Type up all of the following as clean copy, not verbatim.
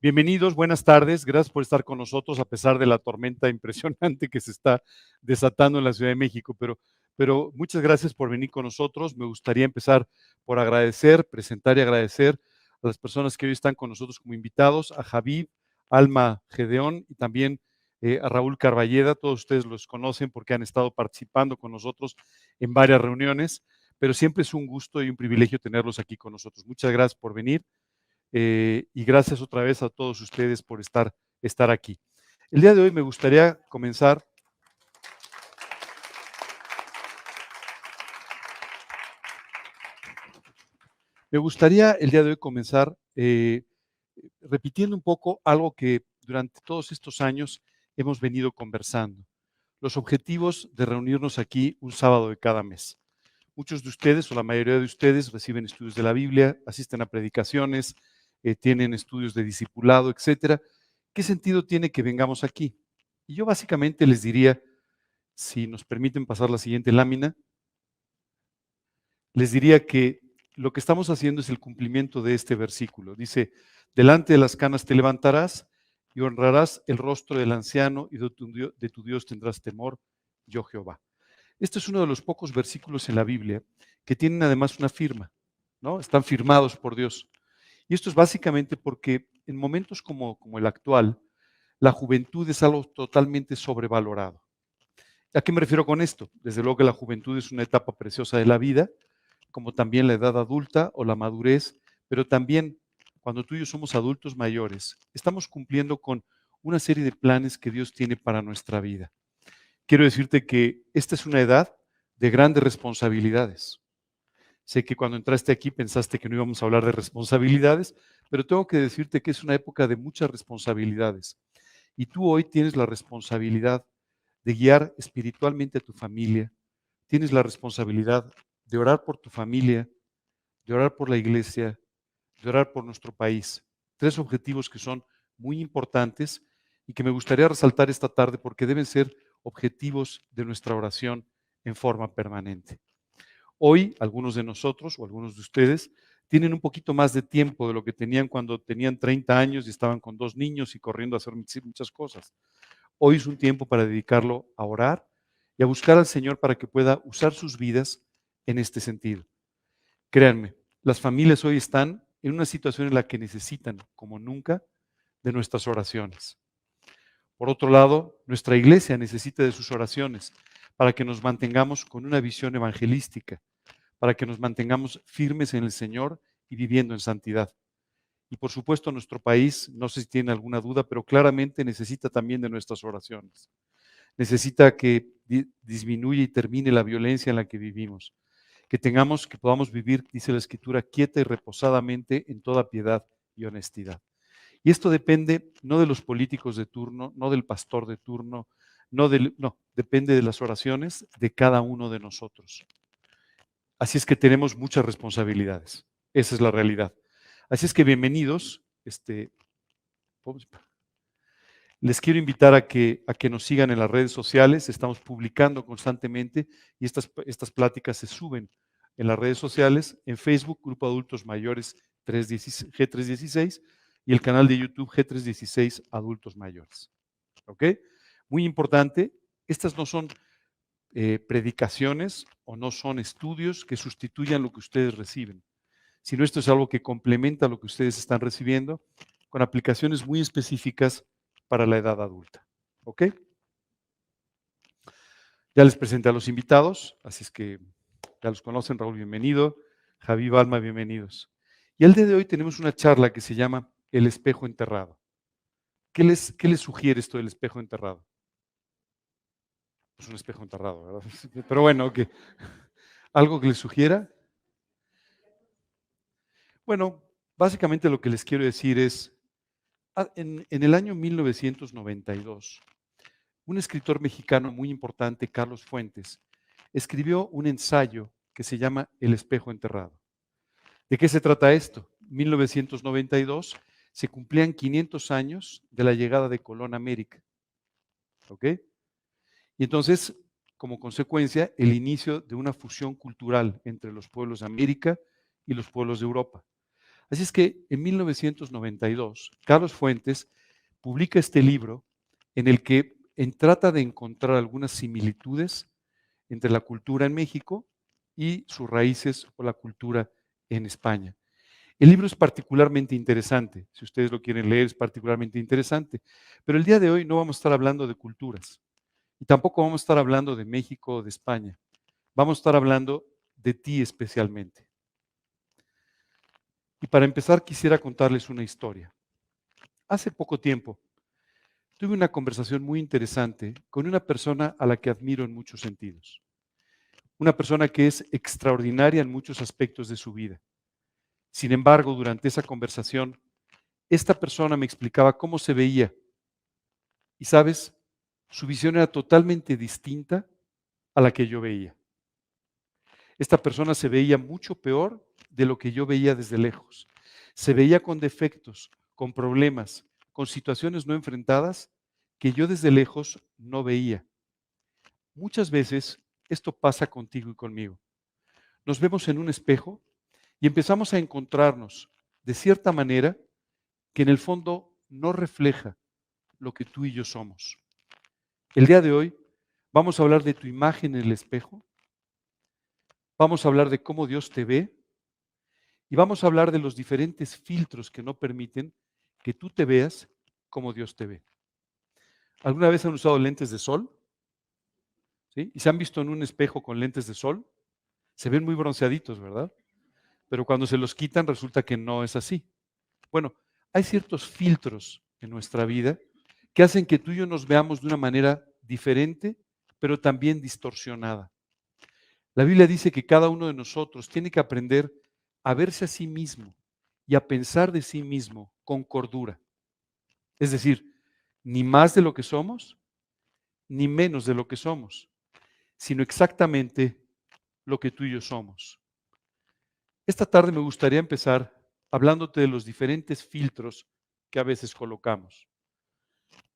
Bienvenidos, buenas tardes, gracias por estar con nosotros a pesar de la tormenta impresionante que se está desatando en la Ciudad de México, pero muchas gracias por venir con nosotros. Me gustaría empezar por agradecer, presentar y agradecer a las personas que hoy están con nosotros como invitados, a Javid, Alma Gedeón y también a Raúl Carballeda. Todos ustedes los conocen porque han estado participando con nosotros en varias reuniones, pero siempre es un gusto y un privilegio tenerlos aquí con nosotros. Muchas gracias por venir. Y gracias otra vez a todos ustedes por estar aquí. El día de hoy me gustaría comenzar repitiendo un poco algo que durante todos estos años hemos venido conversando. Los objetivos de reunirnos aquí un sábado de cada mes. Muchos de ustedes, o la mayoría de ustedes, reciben estudios de la Biblia, asisten a predicaciones, tienen estudios de discipulado, etcétera. ¿Qué sentido tiene que vengamos aquí? Y yo básicamente les diría, si nos permiten pasar la siguiente lámina, les diría que lo que estamos haciendo es el cumplimiento de este versículo. Dice, delante de las canas te levantarás y honrarás el rostro del anciano y de tu Dios tendrás temor, yo Jehová. Este es uno de los pocos versículos en la Biblia que tienen además una firma, ¿no? Están firmados por Dios. Y esto es básicamente porque en momentos como el actual, la juventud es algo totalmente sobrevalorado. ¿A qué me refiero con esto? Desde luego que la juventud es una etapa preciosa de la vida, como también la edad adulta o la madurez, pero también cuando tú y yo somos adultos mayores, estamos cumpliendo con una serie de planes que Dios tiene para nuestra vida. Quiero decirte que esta es una edad de grandes responsabilidades. Sé que cuando entraste aquí pensaste que no íbamos a hablar de responsabilidades, pero tengo que decirte que es una época de muchas responsabilidades. Y tú hoy tienes la responsabilidad de guiar espiritualmente a tu familia, tienes la responsabilidad de orar por tu familia, de orar por la iglesia, de orar por nuestro país. Tres objetivos que son muy importantes y que me gustaría resaltar esta tarde porque deben ser objetivos de nuestra oración en forma permanente. Hoy, algunos de nosotros o algunos de ustedes tienen un poquito más de tiempo de lo que tenían cuando tenían 30 años y estaban con 2 niños y corriendo a hacer muchas cosas. Hoy es un tiempo para dedicarlo a orar y a buscar al Señor para que pueda usar sus vidas en este sentido. Créanme, las familias hoy están en una situación en la que necesitan, como nunca, de nuestras oraciones. Por otro lado, nuestra iglesia necesita de sus oraciones para que nos mantengamos con una visión evangelística, para que nos mantengamos firmes en el Señor y viviendo en santidad. Y por supuesto, nuestro país, no sé si tiene alguna duda, pero claramente necesita también de nuestras oraciones. Necesita que disminuya y termine la violencia en la que vivimos. Que podamos vivir, dice la Escritura, quieta y reposadamente en toda piedad y honestidad. Y esto depende no de los políticos de turno, no del pastor de turno, no, depende de las oraciones de cada uno de nosotros. Así es que tenemos muchas responsabilidades. Esa es la realidad. Así es que bienvenidos. Les quiero invitar a que nos sigan en las redes sociales. Estamos publicando constantemente y estas pláticas se suben en las redes sociales, en Facebook, Grupo Adultos Mayores G316 y el canal de YouTube G316 Adultos Mayores. ¿Ok? Muy importante, estas no son predicaciones o no son estudios que sustituyan lo que ustedes reciben, sino esto es algo que complementa lo que ustedes están recibiendo con aplicaciones muy específicas para la edad adulta. ¿Ok? Ya les presenté a los invitados, así es que ya los conocen. Raúl, bienvenido. Javi, Balma, bienvenidos. Y el día de hoy tenemos una charla que se llama El espejo enterrado. ¿Qué les sugiere esto del espejo enterrado? Es un espejo enterrado, ¿verdad? Pero bueno, ok. ¿Algo que les sugiera? Bueno, básicamente lo que les quiero decir es, en el año 1992, un escritor mexicano muy importante, Carlos Fuentes, escribió un ensayo que se llama El espejo enterrado. ¿De qué se trata esto? 1992 se cumplían 500 años de la llegada de Colón a América. ¿Ok? Y entonces, como consecuencia, el inicio de una fusión cultural entre los pueblos de América y los pueblos de Europa. Así es que en 1992, Carlos Fuentes publica este libro en el que trata de encontrar algunas similitudes entre la cultura en México y sus raíces o la cultura en España. El libro es particularmente interesante, si ustedes lo quieren leer es particularmente interesante, pero el día de hoy no vamos a estar hablando de culturas y tampoco vamos a estar hablando de México o de España, vamos a estar hablando de ti especialmente. Y para empezar quisiera contarles una historia. Hace poco tiempo tuve una conversación muy interesante con una persona a la que admiro en muchos sentidos. Una persona que es extraordinaria en muchos aspectos de su vida. Sin embargo, durante esa conversación, esta persona me explicaba cómo se veía. Y sabes, su visión era totalmente distinta a la que yo veía. Esta persona se veía mucho peor de lo que yo veía desde lejos. Se veía con defectos, con problemas, con situaciones no enfrentadas que yo desde lejos no veía. Muchas veces esto pasa contigo y conmigo. Nos vemos en un espejo y empezamos a encontrarnos de cierta manera que en el fondo no refleja lo que tú y yo somos. El día de hoy vamos a hablar de tu imagen en el espejo, vamos a hablar de cómo Dios te ve y vamos a hablar de los diferentes filtros que no permiten que tú te veas como Dios te ve. ¿Alguna vez han usado lentes de sol? ¿Sí? ¿Y se han visto en un espejo con lentes de sol? Se ven muy bronceaditos, ¿verdad? Pero cuando se los quitan resulta que no es así. Bueno, hay ciertos filtros en nuestra vida que hacen que tú y yo nos veamos de una manera diferente, pero también distorsionada. La Biblia dice que cada uno de nosotros tiene que aprender a verse a sí mismo y a pensar de sí mismo con cordura. Es decir, ni más de lo que somos, ni menos de lo que somos, sino exactamente lo que tú y yo somos. Esta tarde me gustaría empezar hablándote de los diferentes filtros que a veces colocamos.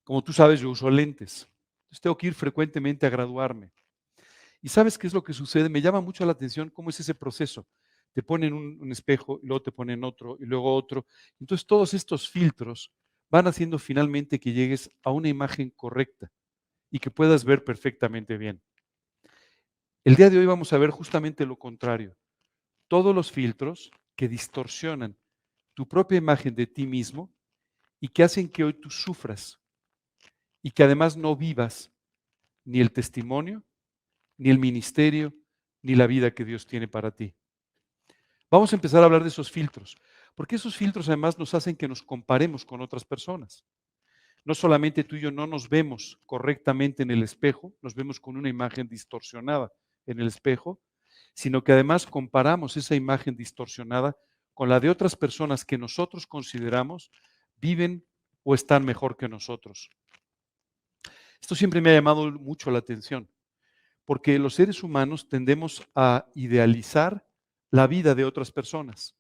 Como tú sabes, yo uso lentes. Entonces tengo que ir frecuentemente a graduarme. ¿Y sabes qué es lo que sucede? Me llama mucho la atención cómo es ese proceso. Te ponen un espejo y luego te ponen otro y luego otro. Entonces todos estos filtros van haciendo finalmente que llegues a una imagen correcta y que puedas ver perfectamente bien. El día de hoy vamos a ver justamente lo contrario. Todos los filtros que distorsionan tu propia imagen de ti mismo y que hacen que hoy tú sufras y que además no vivas ni el testimonio, ni el ministerio, ni la vida que Dios tiene para ti. Vamos a empezar a hablar de esos filtros, porque esos filtros además nos hacen que nos comparemos con otras personas. No solamente tú y yo no nos vemos correctamente en el espejo, nos vemos con una imagen distorsionada en el espejo, sino que además comparamos esa imagen distorsionada con la de otras personas que nosotros consideramos viven o están mejor que nosotros. Esto siempre me ha llamado mucho la atención, porque los seres humanos tendemos a idealizar la vida de otras personas.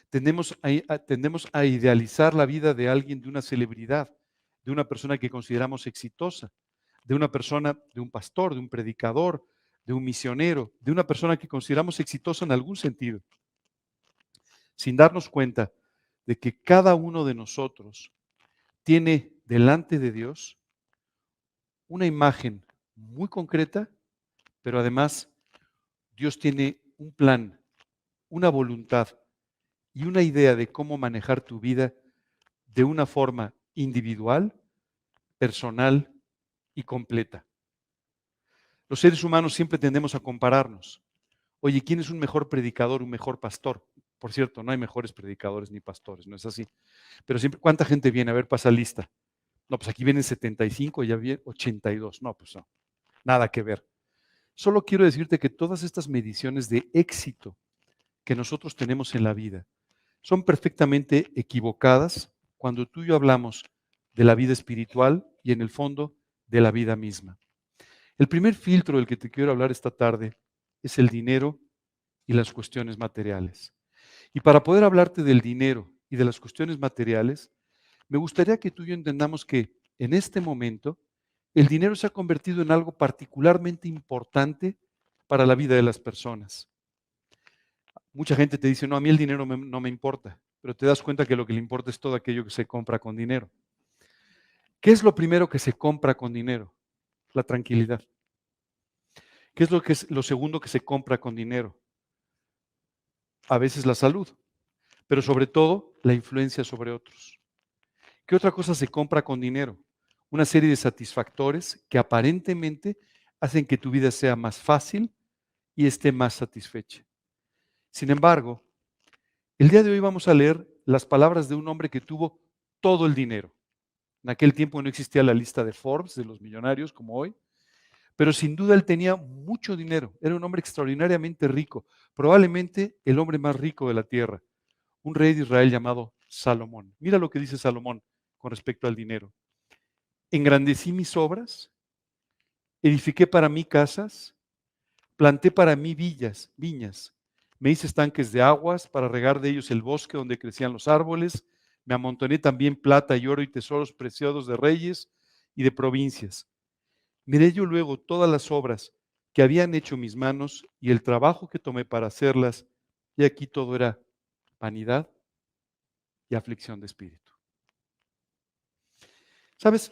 Tendemos a idealizar la vida de alguien, de una celebridad, de una persona que consideramos exitosa, de una persona, de un pastor, de un predicador, de un misionero, de una persona que consideramos exitosa en algún sentido, sin darnos cuenta de que cada uno de nosotros tiene delante de Dios una imagen muy concreta, pero además Dios tiene un plan, una voluntad y una idea de cómo manejar tu vida de una forma individual, personal y completa. Los seres humanos siempre tendemos a compararnos. Oye, ¿quién es un mejor predicador, un mejor pastor? Por cierto, no hay mejores predicadores ni pastores, no es así. Pero siempre, ¿cuánta gente viene? A ver, pasa lista. No, pues aquí vienen 75, ya vienen 82. No, pues no, nada que ver. Solo quiero decirte que todas estas mediciones de éxito que nosotros tenemos en la vida son perfectamente equivocadas cuando tú y yo hablamos de la vida espiritual y en el fondo de la vida misma. El primer filtro del que te quiero hablar esta tarde es el dinero y las cuestiones materiales. Y para poder hablarte del dinero y de las cuestiones materiales, me gustaría que tú y yo entendamos que en este momento el dinero se ha convertido en algo particularmente importante para la vida de las personas. Mucha gente te dice, no, a mí el dinero no me importa, pero te das cuenta que lo que le importa es todo aquello que se compra con dinero. ¿Qué es lo primero que se compra con dinero? La tranquilidad. ¿Qué es lo segundo que se compra con dinero? A veces la salud, pero sobre todo la influencia sobre otros. ¿Qué otra cosa se compra con dinero? Una serie de satisfactores que aparentemente hacen que tu vida sea más fácil y esté más satisfecha. Sin embargo, el día de hoy vamos a leer las palabras de un hombre que tuvo todo el dinero. En aquel tiempo no existía la lista de Forbes, de los millonarios como hoy, pero sin duda él tenía mucho dinero. Era un hombre extraordinariamente rico, probablemente el hombre más rico de la tierra, un rey de Israel llamado Salomón. Mira lo que dice Salomón con respecto al dinero. Engrandecí mis obras, edifiqué para mí casas, planté para mí viñas. Me hice estanques de aguas para regar de ellos el bosque donde crecían los árboles. Me amontoné también plata y oro y tesoros preciosos de reyes y de provincias. Miré yo luego todas las obras que habían hecho mis manos y el trabajo que tomé para hacerlas, y aquí todo era vanidad y aflicción de espíritu. ¿Sabes?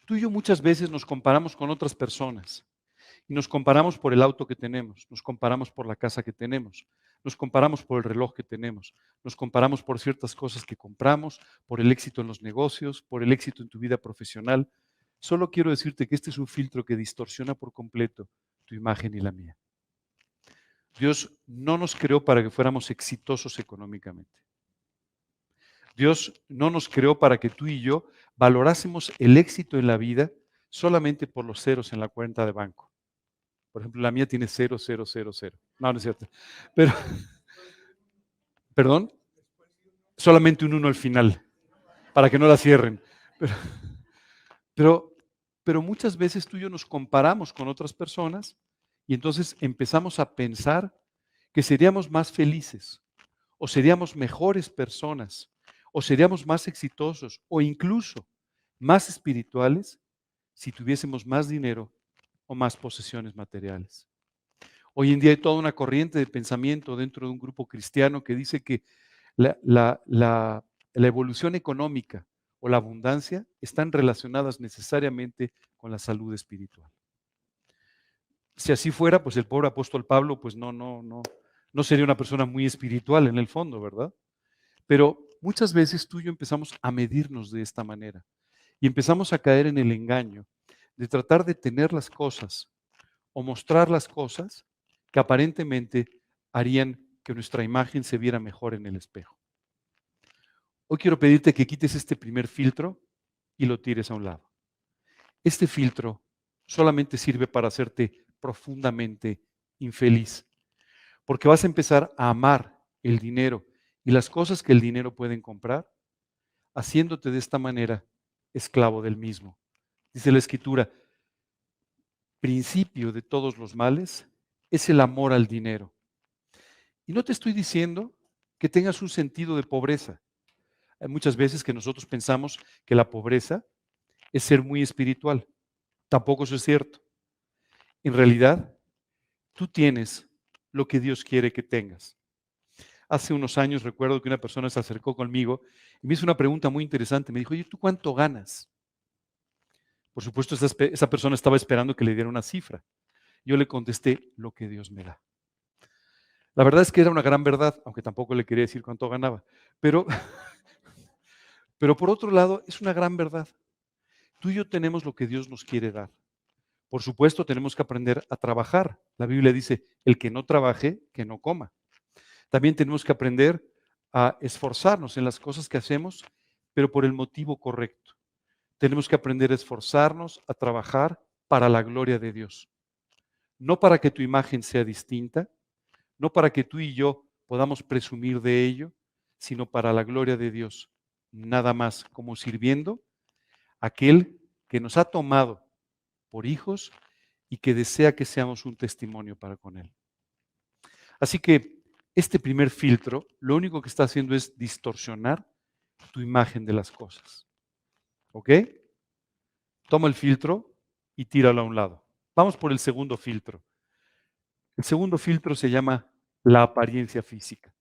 Tú y yo muchas veces nos comparamos con otras personas. Y nos comparamos por el auto que tenemos, nos comparamos por la casa que tenemos, nos comparamos por el reloj que tenemos, nos comparamos por ciertas cosas que compramos, por el éxito en los negocios, por el éxito en tu vida profesional. Solo quiero decirte que este es un filtro que distorsiona por completo tu imagen y la mía. Dios no nos creó para que fuéramos exitosos económicamente. Dios no nos creó para que tú y yo valorásemos el éxito en la vida solamente por los ceros en la cuenta de banco. Por ejemplo, la mía tiene 0, 0, 0, 0. No, no es cierto. Pero, perdón, solamente un 1 al final, para que no la cierren. Pero, pero, pero muchas veces tú y yo nos comparamos con otras personas y entonces empezamos a pensar que seríamos más felices o seríamos mejores personas o seríamos más exitosos o incluso más espirituales si tuviésemos más dinero o más posesiones materiales. Hoy en día hay toda una corriente de pensamiento dentro de un grupo cristiano que dice que la evolución económica o la abundancia están relacionadas necesariamente con la salud espiritual. Si así fuera, pues el pobre apóstol Pablo, pues no sería una persona muy espiritual en el fondo, ¿verdad? Pero muchas veces tú y yo empezamos a medirnos de esta manera y empezamos a caer en el engaño de tratar de tener las cosas o mostrar las cosas que aparentemente harían que nuestra imagen se viera mejor en el espejo. Hoy quiero pedirte que quites este primer filtro y lo tires a un lado. Este filtro solamente sirve para hacerte profundamente infeliz, porque vas a empezar a amar el dinero y las cosas que el dinero pueden comprar, haciéndote de esta manera esclavo del mismo. Dice la Escritura, principio de todos los males es el amor al dinero. Y no te estoy diciendo que tengas un sentido de pobreza. Hay muchas veces que nosotros pensamos que la pobreza es ser muy espiritual. Tampoco eso es cierto. En realidad, tú tienes lo que Dios quiere que tengas. Hace unos años recuerdo que una persona se acercó conmigo y me hizo una pregunta muy interesante. Me dijo, oye, ¿tú cuánto ganas? Por supuesto, esa persona estaba esperando que le diera una cifra. Yo le contesté, lo que Dios me da. La verdad es que era una gran verdad, aunque tampoco le quería decir cuánto ganaba. Pero, pero por otro lado, es una gran verdad. Tú y yo tenemos lo que Dios nos quiere dar. Por supuesto, tenemos que aprender a trabajar. La Biblia dice, el que no trabaje, que no coma. También tenemos que aprender a esforzarnos en las cosas que hacemos, pero por el motivo correcto. Tenemos que aprender a esforzarnos, a trabajar para la gloria de Dios. No para que tu imagen sea distinta, no para que tú y yo podamos presumir de ello, sino para la gloria de Dios. Nada más como sirviendo a aquel que nos ha tomado por hijos y que desea que seamos un testimonio para con Él. Así que este primer filtro lo único que está haciendo es distorsionar tu imagen de las cosas. ¿Ok? Toma el filtro y tíralo a un lado. Vamos por el segundo filtro. El segundo filtro se llama la apariencia física.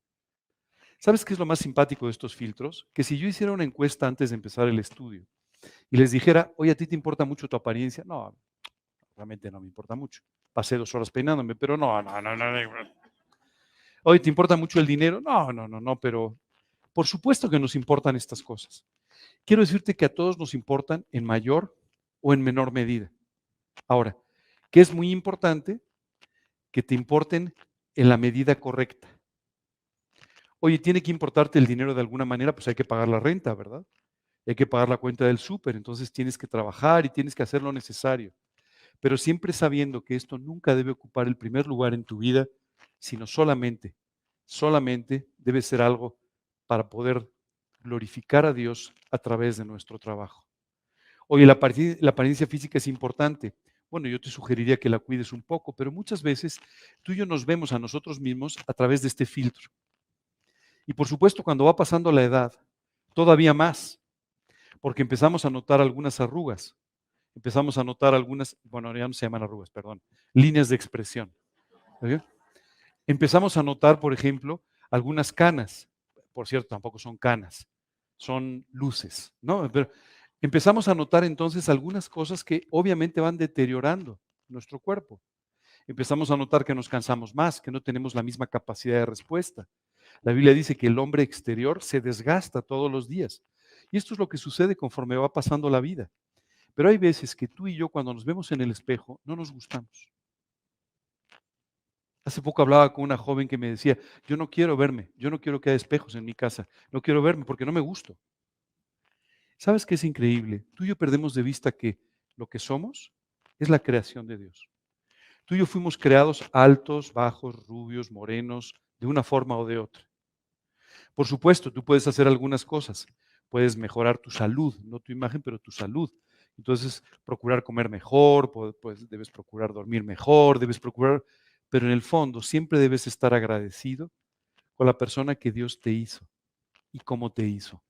¿Sabes qué es lo más simpático de estos filtros? Que si yo hiciera una encuesta antes de empezar el estudio y les dijera, oye, ¿a ti te importa mucho tu apariencia? No, realmente no me importa mucho. Pasé 2 horas peinándome, pero no. Oye, ¿te importa mucho el dinero? No, pero por supuesto que nos importan estas cosas. Quiero decirte que a todos nos importan en mayor o en menor medida. Ahora, que es muy importante que te importen en la medida correcta. Oye, tiene que importarte el dinero de alguna manera, pues hay que pagar la renta, ¿verdad? Hay que pagar la cuenta del súper, entonces tienes que trabajar y tienes que hacer lo necesario. Pero siempre sabiendo que esto nunca debe ocupar el primer lugar en tu vida, sino solamente debe ser algo para poder glorificar a Dios a través de nuestro trabajo. Oye, la apariencia física es importante. Bueno, yo te sugeriría que la cuides un poco, pero muchas veces tú y yo nos vemos a nosotros mismos a través de este filtro. Y por supuesto, cuando va pasando la edad, todavía más, porque empezamos a notar algunas arrugas, empezamos a notar algunas, bueno, ya no se llaman arrugas, perdón, líneas de expresión. ¿Ok? Empezamos a notar, por ejemplo, algunas canas. Por cierto, tampoco son canas, son luces, ¿no? Pero empezamos a notar entonces algunas cosas que obviamente van deteriorando nuestro cuerpo. Empezamos a notar que nos cansamos más, que no tenemos la misma capacidad de respuesta. La Biblia dice que el hombre exterior se desgasta todos los días. Y esto es lo que sucede conforme va pasando la vida. Pero hay veces que tú y yo, cuando nos vemos en el espejo, no nos gustamos. Hace poco hablaba con una joven que me decía, yo no quiero verme, yo no quiero que haya espejos en mi casa, no quiero verme porque no me gusto. ¿Sabes qué es increíble? Tú y yo perdemos de vista que lo que somos es la creación de Dios. Tú y yo fuimos creados altos, bajos, rubios, morenos, de una forma o de otra. Por supuesto, tú puedes hacer algunas cosas. Puedes mejorar tu salud, no tu imagen, pero tu salud. Entonces, procurar comer mejor, pues debes procurar dormir mejor, debes procurar, pero en el fondo siempre debes estar agradecido con la persona que Dios te hizo y cómo te hizo.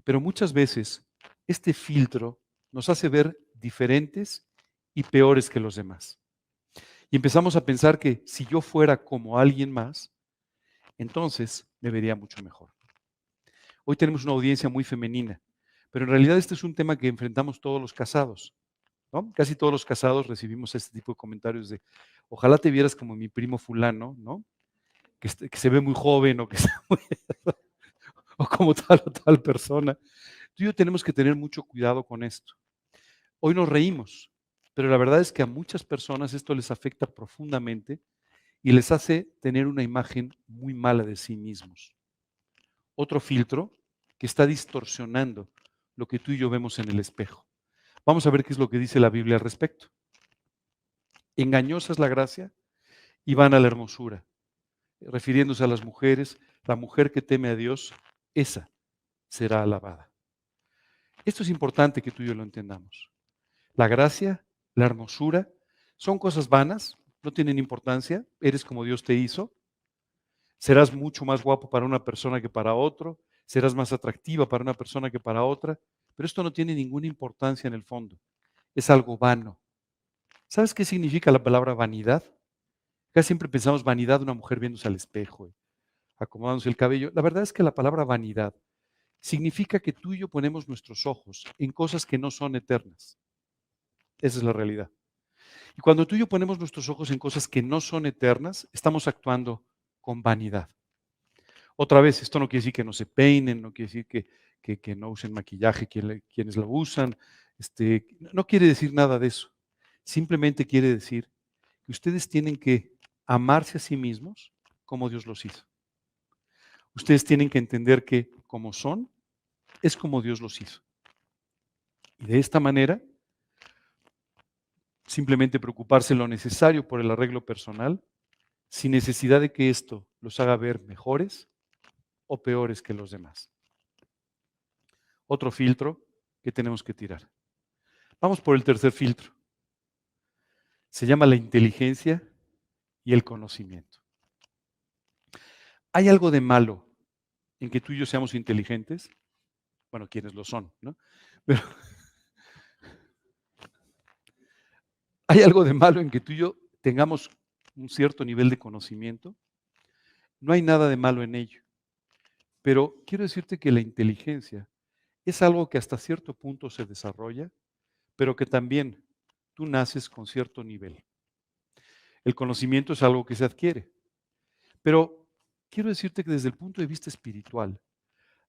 Pero muchas veces este filtro nos hace ver diferentes y peores que los demás. Y empezamos a pensar que si yo fuera como alguien más, entonces me vería mucho mejor. Hoy tenemos una audiencia muy femenina, pero en realidad este es un tema que enfrentamos todos los casados, ¿no? Casi todos los casados recibimos este tipo de comentarios de, ojalá te vieras como mi primo fulano, ¿no? Que se ve muy joven o, o como tal o tal persona. Tú y yo tenemos que tener mucho cuidado con esto. Hoy nos reímos, pero la verdad es que a muchas personas esto les afecta profundamente y les hace tener una imagen muy mala de sí mismos. Otro filtro que está distorsionando lo que tú y yo vemos en el espejo. Vamos a ver qué es lo que dice la Biblia al respecto. Engañosa es la gracia y vana la hermosura. Refiriéndose a las mujeres, la mujer que teme a Dios, esa será alabada. Esto es importante que tú y yo lo entendamos. La gracia, la hermosura, son cosas vanas, no tienen importancia, eres como Dios te hizo, serás mucho más guapo para una persona que para otro, serás más atractiva para una persona que para otra, pero esto no tiene ninguna importancia en el fondo, es algo vano. ¿Sabes qué significa la palabra vanidad? Casi siempre pensamos vanidad de una mujer viéndose al espejo, acomodándose el cabello. La verdad es que la palabra vanidad significa que tú y yo ponemos nuestros ojos en cosas que no son eternas. Esa es la realidad. Y cuando tú y yo ponemos nuestros ojos en cosas que no son eternas, estamos actuando con vanidad. Otra vez, esto no quiere decir que no se peinen, no quiere decir que no usen maquillaje quienes lo usan, no quiere decir nada de eso. Simplemente quiere decir que ustedes tienen que amarse a sí mismos como Dios los hizo. Ustedes tienen que entender que como son, es como Dios los hizo. Y de esta manera, simplemente preocuparse lo necesario por el arreglo personal, sin necesidad de que esto los haga ver mejores o peores que los demás. Otro filtro que tenemos que tirar. Vamos por el tercer filtro. Se llama la inteligencia y el conocimiento. ¿Hay algo de malo en que tú y yo seamos inteligentes? Bueno, quienes lo son, ¿no? Pero ¿hay algo de malo en que tú y yo tengamos un cierto nivel de conocimiento? No hay nada de malo en ello. Pero quiero decirte que la inteligencia es algo que hasta cierto punto se desarrolla, pero que también tú naces con cierto nivel. El conocimiento es algo que se adquiere. Pero quiero decirte que desde el punto de vista espiritual,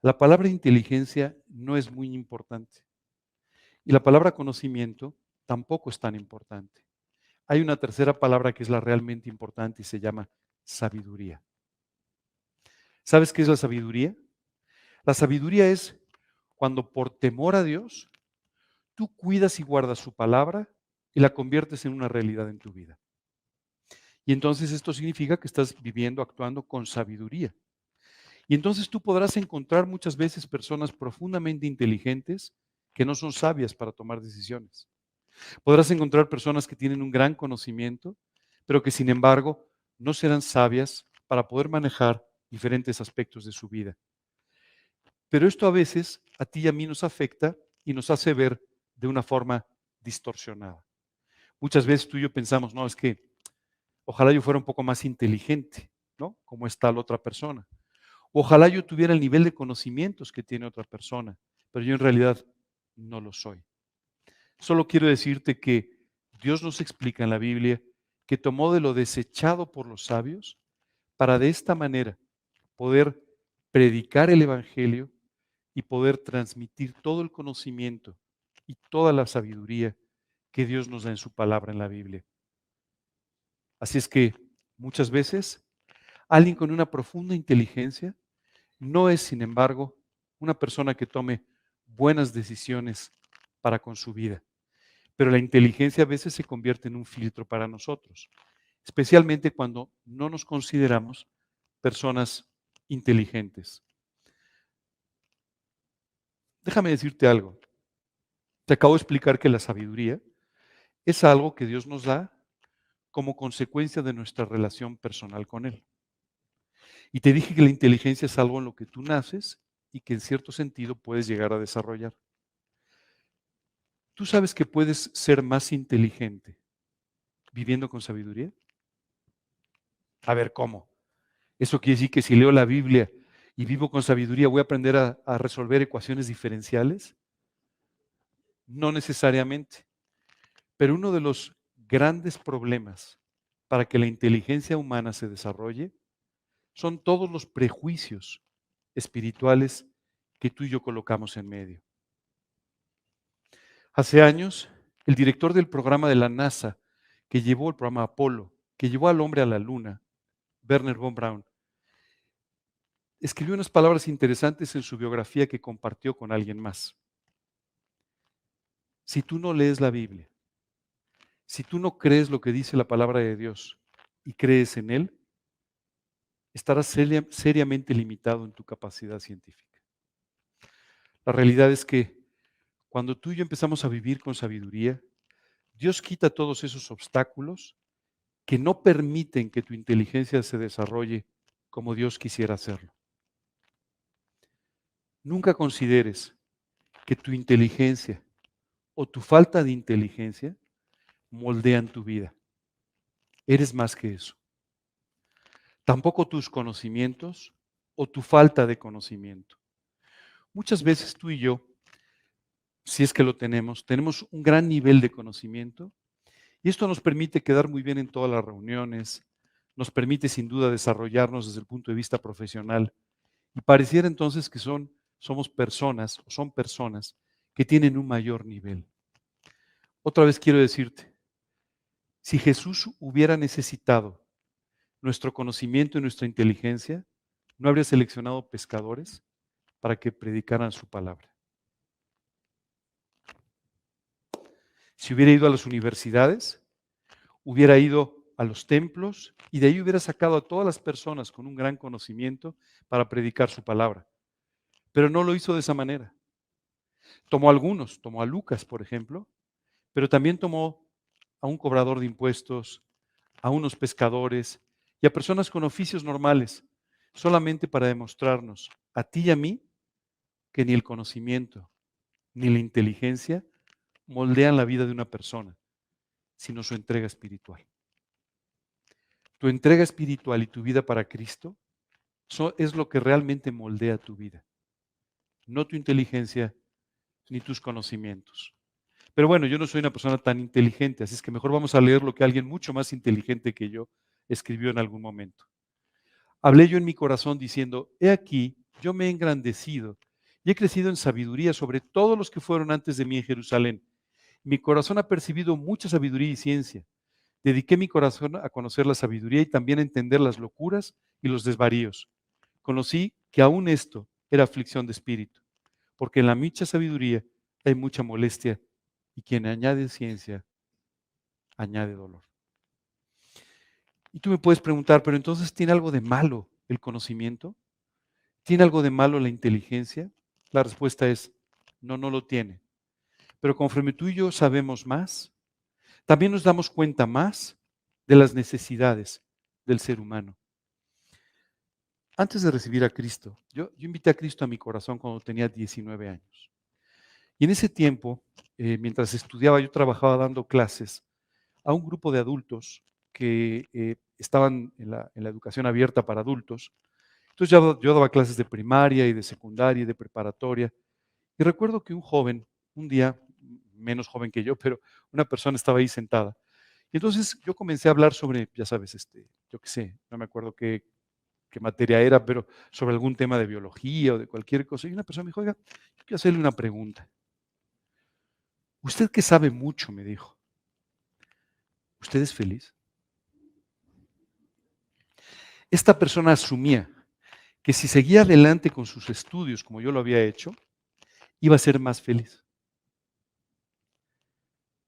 la palabra inteligencia no es muy importante. Y la palabra conocimiento tampoco es tan importante. Hay una tercera palabra que es la realmente importante y se llama sabiduría. ¿Sabes qué es la sabiduría? La sabiduría es cuando por temor a Dios, tú cuidas y guardas su palabra y la conviertes en una realidad en tu vida. Y entonces esto significa que estás viviendo, actuando con sabiduría. Y entonces tú podrás encontrar muchas veces personas profundamente inteligentes que no son sabias para tomar decisiones. Podrás encontrar personas que tienen un gran conocimiento, pero que sin embargo no serán sabias para poder manejar diferentes aspectos de su vida. Pero esto a veces a ti y a mí nos afecta y nos hace ver de una forma distorsionada. Muchas veces tú y yo pensamos, no, es que ojalá yo fuera un poco más inteligente, ¿no? Como es tal otra persona. Ojalá yo tuviera el nivel de conocimientos que tiene otra persona, pero yo en realidad no lo soy. Solo quiero decirte que Dios nos explica en la Biblia que tomó de lo desechado por los sabios para de esta manera poder predicar el Evangelio y poder transmitir todo el conocimiento y toda la sabiduría que Dios nos da en su palabra en la Biblia. Así es que muchas veces alguien con una profunda inteligencia no es, sin embargo, una persona que tome buenas decisiones para con su vida. Pero la inteligencia a veces se convierte en un filtro para nosotros, especialmente cuando no nos consideramos personas inteligentes. Déjame decirte algo. Te acabo de explicar que la sabiduría es algo que Dios nos da como consecuencia de nuestra relación personal con Él. Y te dije que la inteligencia es algo en lo que tú naces y que en cierto sentido puedes llegar a desarrollar. ¿Tú sabes que puedes ser más inteligente viviendo con sabiduría? A ver, ¿cómo? ¿Eso quiere decir que si leo la Biblia y vivo con sabiduría voy a aprender a resolver ecuaciones diferenciales? No necesariamente. Pero uno de los grandes problemas para que la inteligencia humana se desarrolle son todos los prejuicios espirituales que tú y yo colocamos en medio. Hace años, el director del programa de la NASA, que llevó el programa Apolo, que llevó al hombre a la luna, Wernher von Braun, escribió unas palabras interesantes en su biografía que compartió con alguien más. Si tú no lees la Biblia, si tú no crees lo que dice la palabra de Dios y crees en Él, estarás seriamente limitado en tu capacidad científica. La realidad es que cuando tú y yo empezamos a vivir con sabiduría, Dios quita todos esos obstáculos que no permiten que tu inteligencia se desarrolle como Dios quisiera hacerlo. Nunca consideres que tu inteligencia o tu falta de inteligencia moldean tu vida. Eres más que eso. Tampoco tus conocimientos o tu falta de conocimiento. Muchas veces tú y yo, si es que lo tenemos un gran nivel de conocimiento y esto nos permite quedar muy bien en todas las reuniones, nos permite sin duda desarrollarnos desde el punto de vista profesional y pareciera entonces que somos personas o son personas que tienen un mayor nivel. Otra vez quiero decirte, si Jesús hubiera necesitado nuestro conocimiento y nuestra inteligencia, ¿no habría seleccionado pescadores para que predicaran su palabra? Si hubiera ido a las universidades, hubiera ido a los templos y de ahí hubiera sacado a todas las personas con un gran conocimiento para predicar su palabra. Pero no lo hizo de esa manera. Tomó a algunos, tomó a Lucas, por ejemplo, pero también tomó a un cobrador de impuestos, a unos pescadores y a personas con oficios normales, solamente para demostrarnos a ti y a mí que ni el conocimiento ni la inteligencia moldean la vida de una persona, sino su entrega espiritual. Tu entrega espiritual y tu vida para Cristo Es lo que realmente moldea tu vida, no tu inteligencia ni tus conocimientos. Pero bueno, yo no soy una persona tan inteligente, así es que mejor vamos a leer lo que alguien mucho más inteligente que yo escribió en algún momento. Hablé yo en mi corazón diciendo, he aquí, yo me he engrandecido y he crecido en sabiduría sobre todos los que fueron antes de mí en Jerusalén. Mi corazón ha percibido mucha sabiduría y ciencia. Dediqué mi corazón a conocer la sabiduría y también a entender las locuras y los desvaríos. Conocí que aún esto era aflicción de espíritu, porque en la mucha sabiduría hay mucha molestia y quien añade ciencia añade dolor. Y tú me puedes preguntar, pero entonces ¿tiene algo de malo el conocimiento? ¿Tiene algo de malo la inteligencia? La respuesta es no, no lo tiene. Pero conforme tú y yo sabemos más, también nos damos cuenta más de las necesidades del ser humano. Antes de recibir a Cristo, yo invité a Cristo a mi corazón cuando tenía 19 años. Y en ese tiempo, mientras estudiaba, yo trabajaba dando clases a un grupo de adultos que estaban en la educación abierta para adultos. Entonces yo daba clases de primaria y de secundaria y de preparatoria. Y recuerdo que un joven, un día, menos joven que yo, pero una persona estaba ahí sentada. Y entonces yo comencé a hablar sobre, ya sabes, yo qué sé, no me acuerdo qué materia era, pero sobre algún tema de biología o de cualquier cosa. Y una persona me dijo, oiga, yo quiero hacerle una pregunta. Usted que sabe mucho, me dijo, ¿usted es feliz? Esta persona asumía que si seguía adelante con sus estudios como yo lo había hecho, iba a ser más feliz.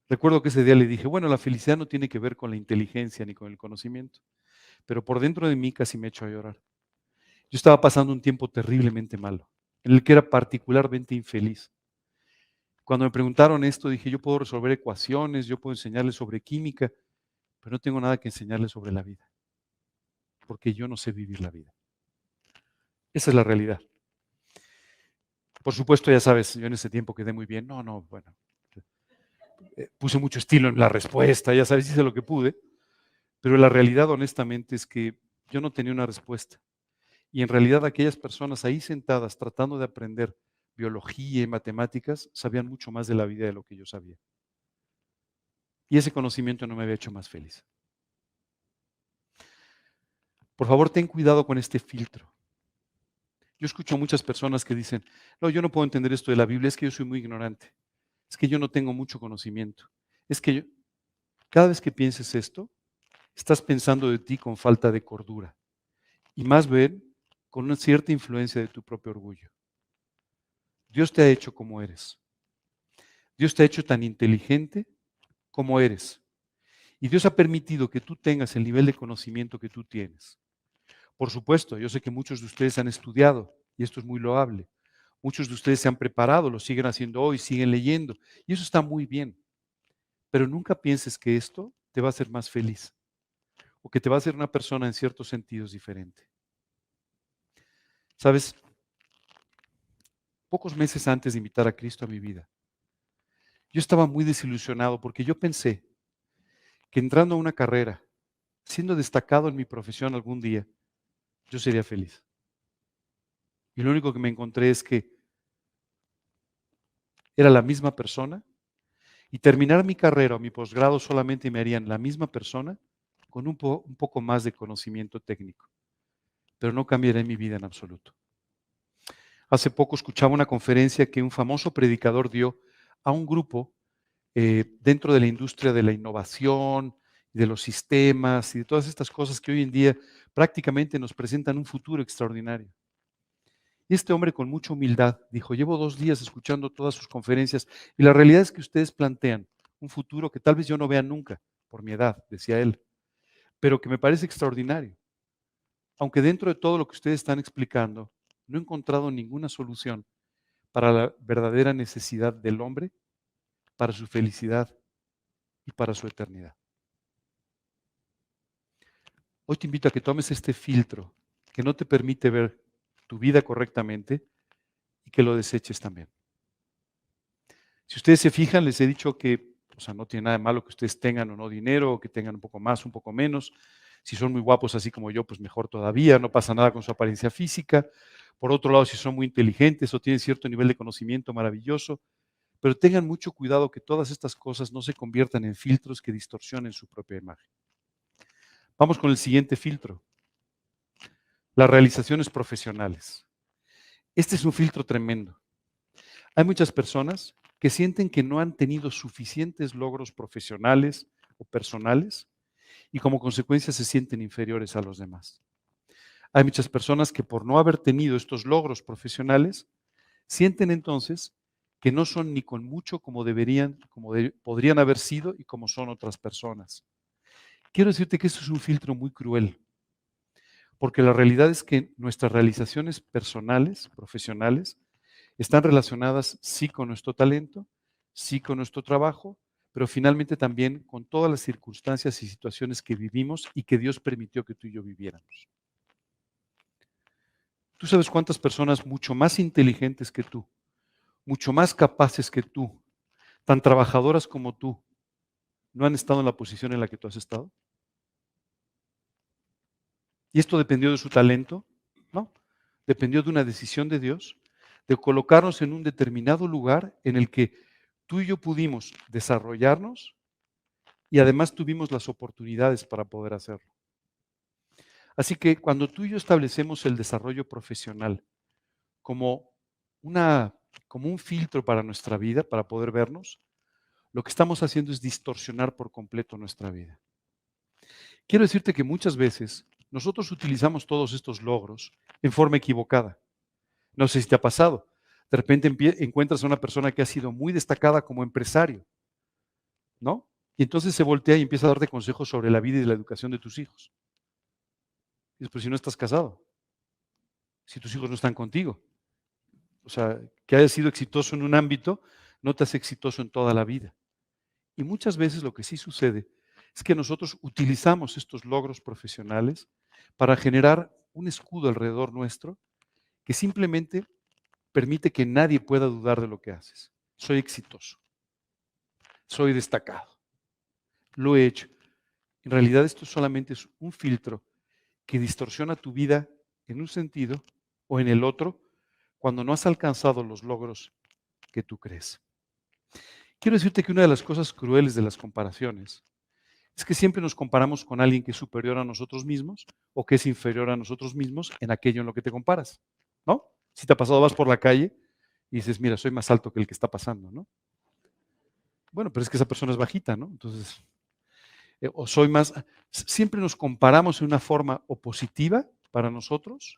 Recuerdo que ese día le dije, bueno, la felicidad no tiene que ver con la inteligencia ni con el conocimiento, pero por dentro de mí casi me echó a llorar. Yo estaba pasando un tiempo terriblemente malo, en el que era particularmente infeliz. Cuando me preguntaron esto, dije, yo puedo resolver ecuaciones, yo puedo enseñarles sobre química, pero no tengo nada que enseñarles sobre la vida, porque yo no sé vivir la vida. Esa es la realidad. Por supuesto, ya sabes, yo en ese tiempo quedé muy bien. No, no, bueno, puse mucho estilo en la respuesta, ya sabes, hice lo que pude, pero la realidad honestamente es que yo no tenía una respuesta. Y en realidad aquellas personas ahí sentadas tratando de aprender biología y matemáticas sabían mucho más de la vida de lo que yo sabía. Y ese conocimiento no me había hecho más feliz. Por favor, ten cuidado con este filtro. Yo escucho a muchas personas que dicen, no, yo no puedo entender esto de la Biblia, es que yo soy muy ignorante, es que yo no tengo mucho conocimiento, es que cada vez que pienses esto, estás pensando de ti con falta de cordura y más bien con una cierta influencia de tu propio orgullo. Dios te ha hecho como eres. Dios te ha hecho tan inteligente como eres. Y Dios ha permitido que tú tengas el nivel de conocimiento que tú tienes. Por supuesto, yo sé que muchos de ustedes han estudiado y esto es muy loable. Muchos de ustedes se han preparado, lo siguen haciendo hoy, siguen leyendo y eso está muy bien. Pero nunca pienses que esto te va a hacer más feliz o que te va a hacer una persona en ciertos sentidos diferente. Sabes, pocos meses antes de invitar a Cristo a mi vida, yo estaba muy desilusionado porque yo pensé que entrando a una carrera, siendo destacado en mi profesión algún día, yo sería feliz. Y lo único que me encontré es que era la misma persona y terminar mi carrera o mi posgrado solamente me harían la misma persona con un poco más de conocimiento técnico, pero no cambiaré mi vida en absoluto. Hace poco escuchaba una conferencia que un famoso predicador dio a un grupo dentro de la industria de la innovación, de los sistemas y de todas estas cosas que hoy en día prácticamente nos presentan un futuro extraordinario. Y este hombre con mucha humildad dijo, llevo 2 días escuchando todas sus conferencias y la realidad es que ustedes plantean un futuro que tal vez yo no vea nunca por mi edad, decía él, pero que me parece extraordinario. Aunque dentro de todo lo que ustedes están explicando, no he encontrado ninguna solución para la verdadera necesidad del hombre, para su felicidad y para su eternidad. Hoy te invito a que tomes este filtro que no te permite ver tu vida correctamente y que lo deseches también. Si ustedes se fijan, les he dicho que, o sea, no tiene nada de malo que ustedes tengan o no dinero, o que tengan un poco más, un poco menos. Si son muy guapos así como yo, pues mejor todavía, no pasa nada con su apariencia física. Por otro lado, si son muy inteligentes o tienen cierto nivel de conocimiento maravilloso, pero tengan mucho cuidado que todas estas cosas no se conviertan en filtros que distorsionen su propia imagen. Vamos con el siguiente filtro, las realizaciones profesionales. Este es un filtro tremendo. Hay muchas personas que sienten que no han tenido suficientes logros profesionales o personales y como consecuencia se sienten inferiores a los demás. Hay muchas personas que por no haber tenido estos logros profesionales, sienten entonces que no son ni con mucho como deberían, podrían haber sido y como son otras personas. Quiero decirte que esto es un filtro muy cruel, porque la realidad es que nuestras realizaciones personales, profesionales, están relacionadas sí con nuestro talento, sí con nuestro trabajo, pero finalmente también con todas las circunstancias y situaciones que vivimos y que Dios permitió que tú y yo viviéramos. Tú sabes cuántas personas mucho más inteligentes que tú, mucho más capaces que tú, tan trabajadoras como tú, no han estado en la posición en la que tú has estado. ¿Y esto dependió de su talento? No, dependió de una decisión de Dios, de colocarnos en un determinado lugar en el que tú y yo pudimos desarrollarnos y además tuvimos las oportunidades para poder hacerlo. Así que cuando tú y yo establecemos el desarrollo profesional como, una, como un filtro para nuestra vida, para poder vernos, lo que estamos haciendo es distorsionar por completo nuestra vida. Quiero decirte que muchas veces nosotros utilizamos todos estos logros en forma equivocada. No sé si te ha pasado. De repente encuentras a una persona que ha sido muy destacada como empresario, ¿no? Y entonces se voltea y empieza a darte consejos sobre la vida y la educación de tus hijos. Y dices, pero si no estás casado, si tus hijos no están contigo. O sea, que hayas sido exitoso en un ámbito no te hace exitoso en toda la vida. Y muchas veces lo que sí sucede es que nosotros utilizamos estos logros profesionales para generar un escudo alrededor nuestro que simplemente permite que nadie pueda dudar de lo que haces. Soy exitoso, soy destacado, lo he hecho. En realidad esto solamente es un filtro que distorsiona tu vida en un sentido o en el otro cuando no has alcanzado los logros que tú crees. Quiero decirte que una de las cosas crueles de las comparaciones es que siempre nos comparamos con alguien que es superior a nosotros mismos o que es inferior a nosotros mismos en aquello en lo que te comparas, ¿no? Si te ha pasado, vas por la calle y dices, mira, soy más alto que el que está pasando, ¿no? Bueno, pero es que esa persona es bajita, ¿no? Entonces, o soy más, siempre nos comparamos de una forma o positiva para nosotros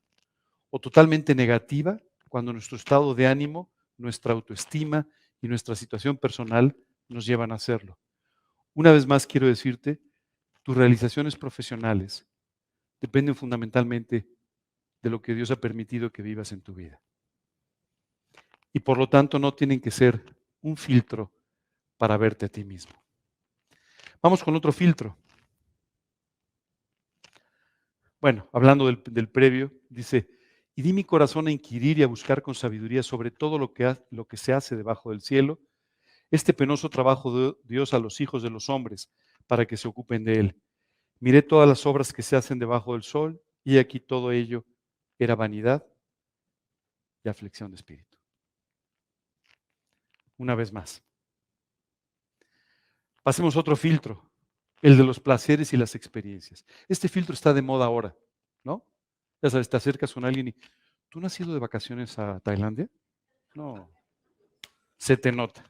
o totalmente negativa cuando nuestro estado de ánimo, nuestra autoestima y nuestra situación personal nos llevan a hacerlo. Una vez más quiero decirte, tus realizaciones profesionales dependen fundamentalmente de lo que Dios ha permitido que vivas en tu vida. Y por lo tanto no tienen que ser un filtro para verte a ti mismo. Vamos con otro filtro. Bueno, hablando del previo, dice, y di mi corazón a inquirir y a buscar con sabiduría sobre todo lo que se hace debajo del cielo, este penoso trabajo de Dios a los hijos de los hombres, para que se ocupen de él. Miré todas las obras que se hacen debajo del sol, y aquí todo ello era vanidad y aflicción de espíritu. Una vez más. Pasemos a otro filtro, el de los placeres y las experiencias. Este filtro está de moda ahora, ¿no? Ya sabes, te acercas con alguien y, ¿tú no has ido de vacaciones a Tailandia? No, se te nota.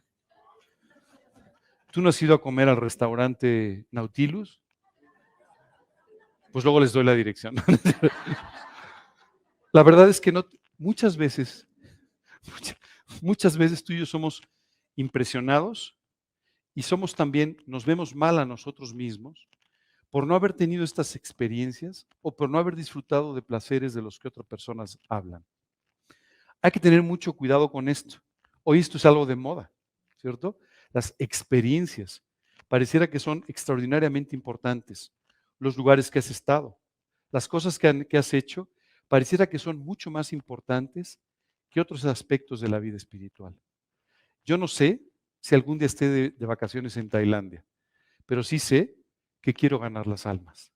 ¿Tú no has ido a comer al restaurante Nautilus? Pues luego les doy la dirección. La verdad es que no, muchas veces, muchas veces tú y yo somos impresionados y somos también, nos vemos mal a nosotros mismos por no haber tenido estas experiencias o por no haber disfrutado de placeres de los que otras personas hablan. Hay que tener mucho cuidado con esto. Hoy esto es algo de moda, ¿cierto? Las experiencias pareciera que son extraordinariamente importantes. Los lugares que has estado, las cosas que has hecho, pareciera que son mucho más importantes que otros aspectos de la vida espiritual. Yo no sé si algún día esté de vacaciones en Tailandia, pero sí sé que quiero ganar las almas.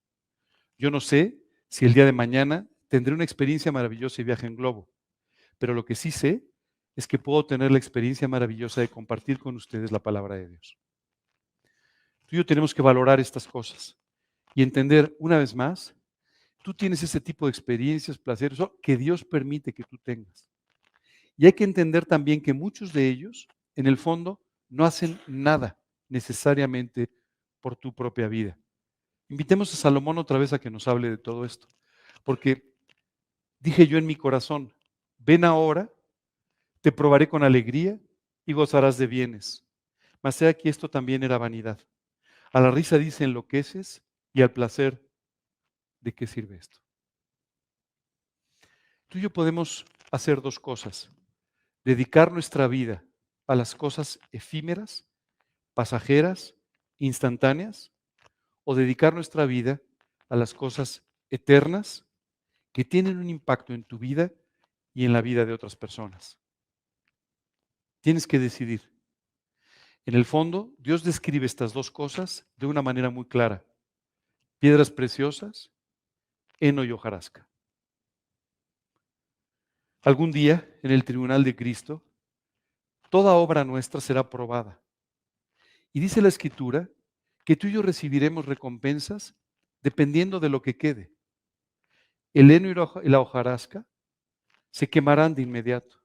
Yo no sé si el día de mañana tendré una experiencia maravillosa y viaje en globo, pero lo que sí sé es que puedo tener la experiencia maravillosa de compartir con ustedes la palabra de Dios. Tú y yo tenemos que valorar estas cosas y entender una vez más, tú tienes ese tipo de experiencias, placeres que Dios permite que tú tengas. Y hay que entender también que muchos de ellos, en el fondo, no hacen nada necesariamente por tu propia vida. Invitemos a Salomón otra vez a que nos hable de todo esto, porque dije yo en mi corazón, ven ahora, te probaré con alegría y gozarás de bienes. Mas he aquí esto también era vanidad. A la risa dice enloqueces y al placer, ¿de qué sirve esto? Tú y yo podemos hacer dos cosas. Dedicar nuestra vida a las cosas efímeras, pasajeras, instantáneas, o dedicar nuestra vida a las cosas eternas que tienen un impacto en tu vida y en la vida de otras personas. Tienes que decidir. En el fondo, Dios describe estas dos cosas de una manera muy clara. Piedras preciosas, heno y hojarasca. Algún día, en el tribunal de Cristo, toda obra nuestra será probada. Y dice la Escritura que tú y yo recibiremos recompensas dependiendo de lo que quede. El heno y la hojarasca se quemarán de inmediato.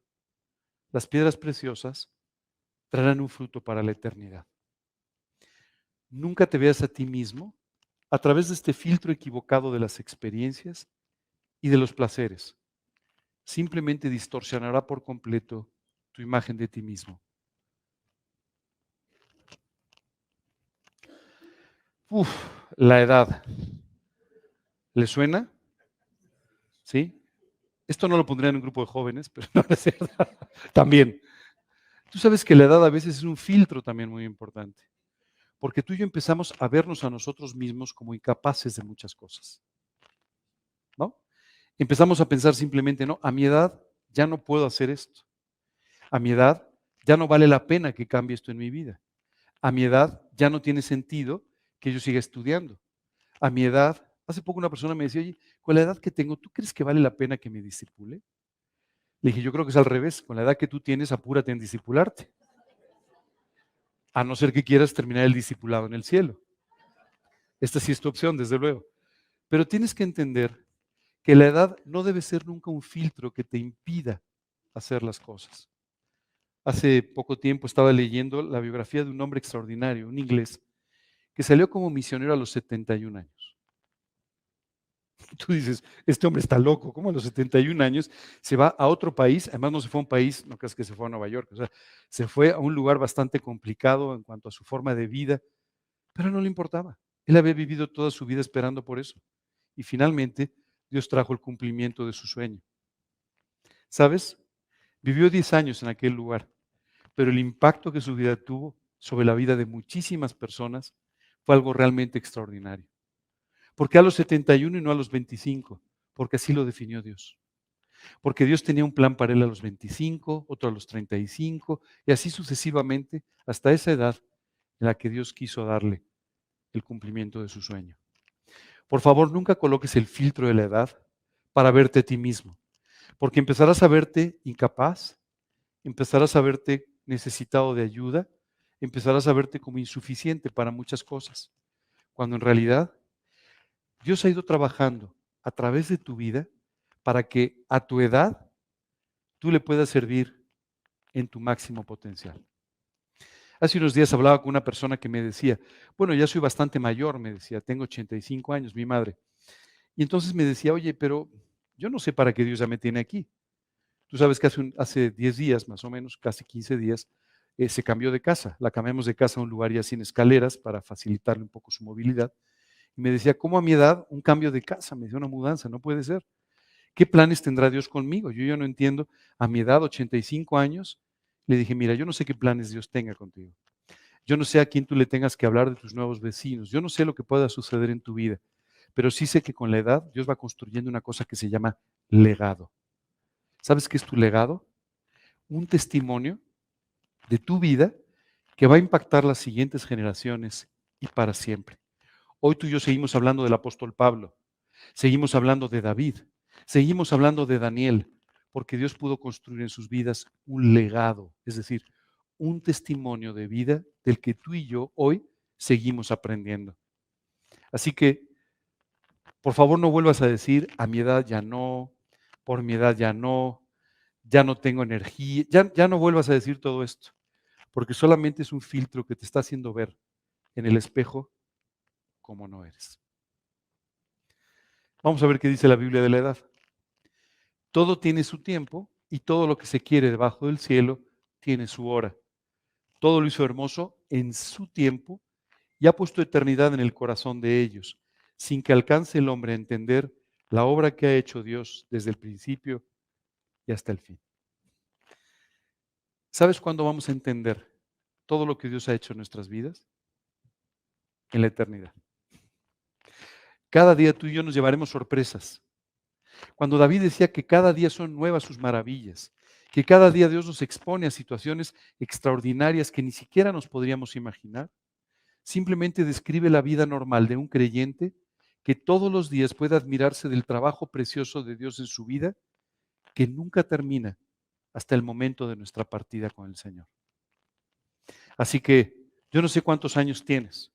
Las piedras preciosas traerán un fruto para la eternidad. Nunca te veas a ti mismo a través de este filtro equivocado de las experiencias y de los placeres. Simplemente distorsionará por completo tu imagen de ti mismo. Uf, la edad. ¿Le suena? ¿Sí? Esto no lo pondría en un grupo de jóvenes, pero no es cierto. También. Tú sabes que la edad a veces es un filtro también muy importante, porque tú y yo empezamos a vernos a nosotros mismos como incapaces de muchas cosas, ¿no? Empezamos a pensar simplemente, no, a mi edad ya no puedo hacer esto. A mi edad ya no vale la pena que cambie esto en mi vida. A mi edad ya no tiene sentido que yo siga estudiando. A mi edad, hace poco una persona me decía, oye, con la edad que tengo, ¿tú crees que vale la pena que me discipule? Le dije, yo creo que es al revés. Con la edad que tú tienes, apúrate en discipularte. A no ser que quieras terminar el discipulado en el cielo. Esta sí es tu opción, desde luego. Pero tienes que entender que la edad no debe ser nunca un filtro que te impida hacer las cosas. Hace poco tiempo estaba leyendo la biografía de un hombre extraordinario, un inglés, que salió como misionero a los 71 años. Tú dices, este hombre está loco, ¿cómo a los 71 años se va a otro país? Además no se fue a un país, no creas que se fue a Nueva York, o sea, se fue a un lugar bastante complicado en cuanto a su forma de vida, pero no le importaba. Él había vivido toda su vida esperando por eso. Y finalmente Dios trajo el cumplimiento de su sueño. ¿Sabes? Vivió 10 años en aquel lugar, pero el impacto que su vida tuvo sobre la vida de muchísimas personas fue algo realmente extraordinario. ¿Por qué a los 71 y no a los 25? Porque así lo definió Dios. Porque Dios tenía un plan para él a los 25, otro a los 35, y así sucesivamente hasta esa edad en la que Dios quiso darle el cumplimiento de su sueño. Por favor, nunca coloques el filtro de la edad para verte a ti mismo, porque empezarás a verte incapaz, empezarás a verte necesitado de ayuda, empezarás a verte como insuficiente para muchas cosas, cuando en realidad Dios ha ido trabajando a través de tu vida para que a tu edad tú le puedas servir en tu máximo potencial. Hace unos días hablaba con una persona que me decía, bueno, ya soy bastante mayor, me decía, tengo 85 años, mi madre. Y entonces me decía, oye, pero yo no sé para qué Dios ya me tiene aquí. Tú sabes que hace 10 días, más o menos, casi 15 días, se cambió de casa. La cambiamos de casa a un lugar ya sin escaleras para facilitarle un poco su movilidad. Y me decía, ¿cómo a mi edad un cambio de casa? Me decía, una mudanza, no puede ser. ¿Qué planes tendrá Dios conmigo? Yo ya no entiendo. A mi edad, 85 años, le dije, mira, yo no sé qué planes Dios tenga contigo. Yo no sé a quién tú le tengas que hablar de tus nuevos vecinos. Yo no sé lo que pueda suceder en tu vida. Pero sí sé que con la edad Dios va construyendo una cosa que se llama legado. ¿Sabes qué es tu legado? Un testimonio de tu vida que va a impactar las siguientes generaciones y para siempre. Hoy tú y yo seguimos hablando del apóstol Pablo. Seguimos hablando de David, seguimos hablando de Daniel, porque Dios pudo construir en sus vidas un legado, es decir, un testimonio de vida del que tú y yo hoy seguimos aprendiendo. Así que, por favor, no vuelvas a decir, a mi edad ya no, por mi edad ya no tengo energía, ya no vuelvas a decir todo esto, porque solamente es un filtro que te está haciendo ver en el espejo como no eres. Vamos a ver qué dice la Biblia de la edad. Todo tiene su tiempo y todo lo que se quiere debajo del cielo tiene su hora. Todo lo hizo hermoso en su tiempo y ha puesto eternidad en el corazón de ellos, sin que alcance el hombre a entender la obra que ha hecho Dios desde el principio y hasta el fin. ¿Sabes cuándo vamos a entender todo lo que Dios ha hecho en nuestras vidas? En la eternidad. Cada día tú y yo nos llevaremos sorpresas. Cuando David decía que cada día son nuevas sus maravillas, que cada día Dios nos expone a situaciones extraordinarias que ni siquiera nos podríamos imaginar, simplemente describe la vida normal de un creyente que todos los días puede admirarse del trabajo precioso de Dios en su vida, que nunca termina hasta el momento de nuestra partida con el Señor. Así que yo no sé cuántos años tienes,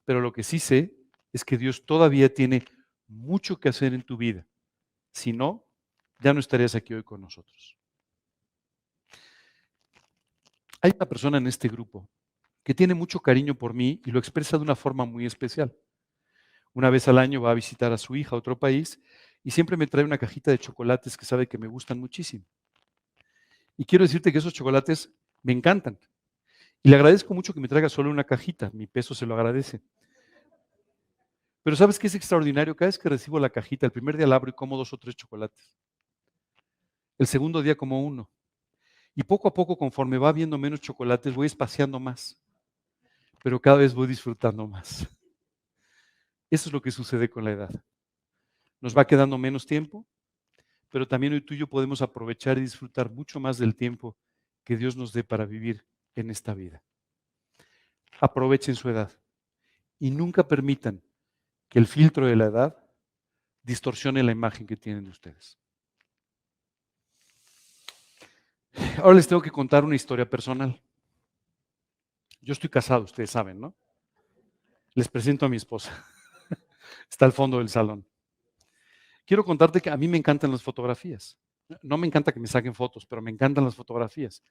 pero lo que sí sé es que Dios todavía tiene mucho que hacer en tu vida. Si no, ya no estarías aquí hoy con nosotros. Hay una persona en este grupo que tiene mucho cariño por mí y lo expresa de una forma muy especial. Una vez al año va a visitar a su hija a otro país y siempre me trae una cajita de chocolates que sabe que me gustan muchísimo. Y quiero decirte que esos chocolates me encantan. Y le agradezco mucho que me traiga solo una cajita, mi peso se lo agradece. Pero ¿sabes qué es extraordinario? Cada vez que recibo la cajita, el primer día la abro y como 2 o 3 chocolates. El segundo día como uno. Y poco a poco, conforme va habiendo menos chocolates, voy espaciando más. Pero cada vez voy disfrutando más. Eso es lo que sucede con la edad. Nos va quedando menos tiempo, pero también hoy tú y yo podemos aprovechar y disfrutar mucho más del tiempo que Dios nos dé para vivir en esta vida. Aprovechen su edad y nunca permitan que el filtro de la edad distorsione la imagen que tienen de ustedes. Ahora les tengo que contar una historia personal. Yo estoy casado, ustedes saben, ¿no? Les presento a mi esposa. Está al fondo del salón. Quiero contarte que a mí me encantan las fotografías. No me encanta que me saquen fotos, pero me encantan las fotografías.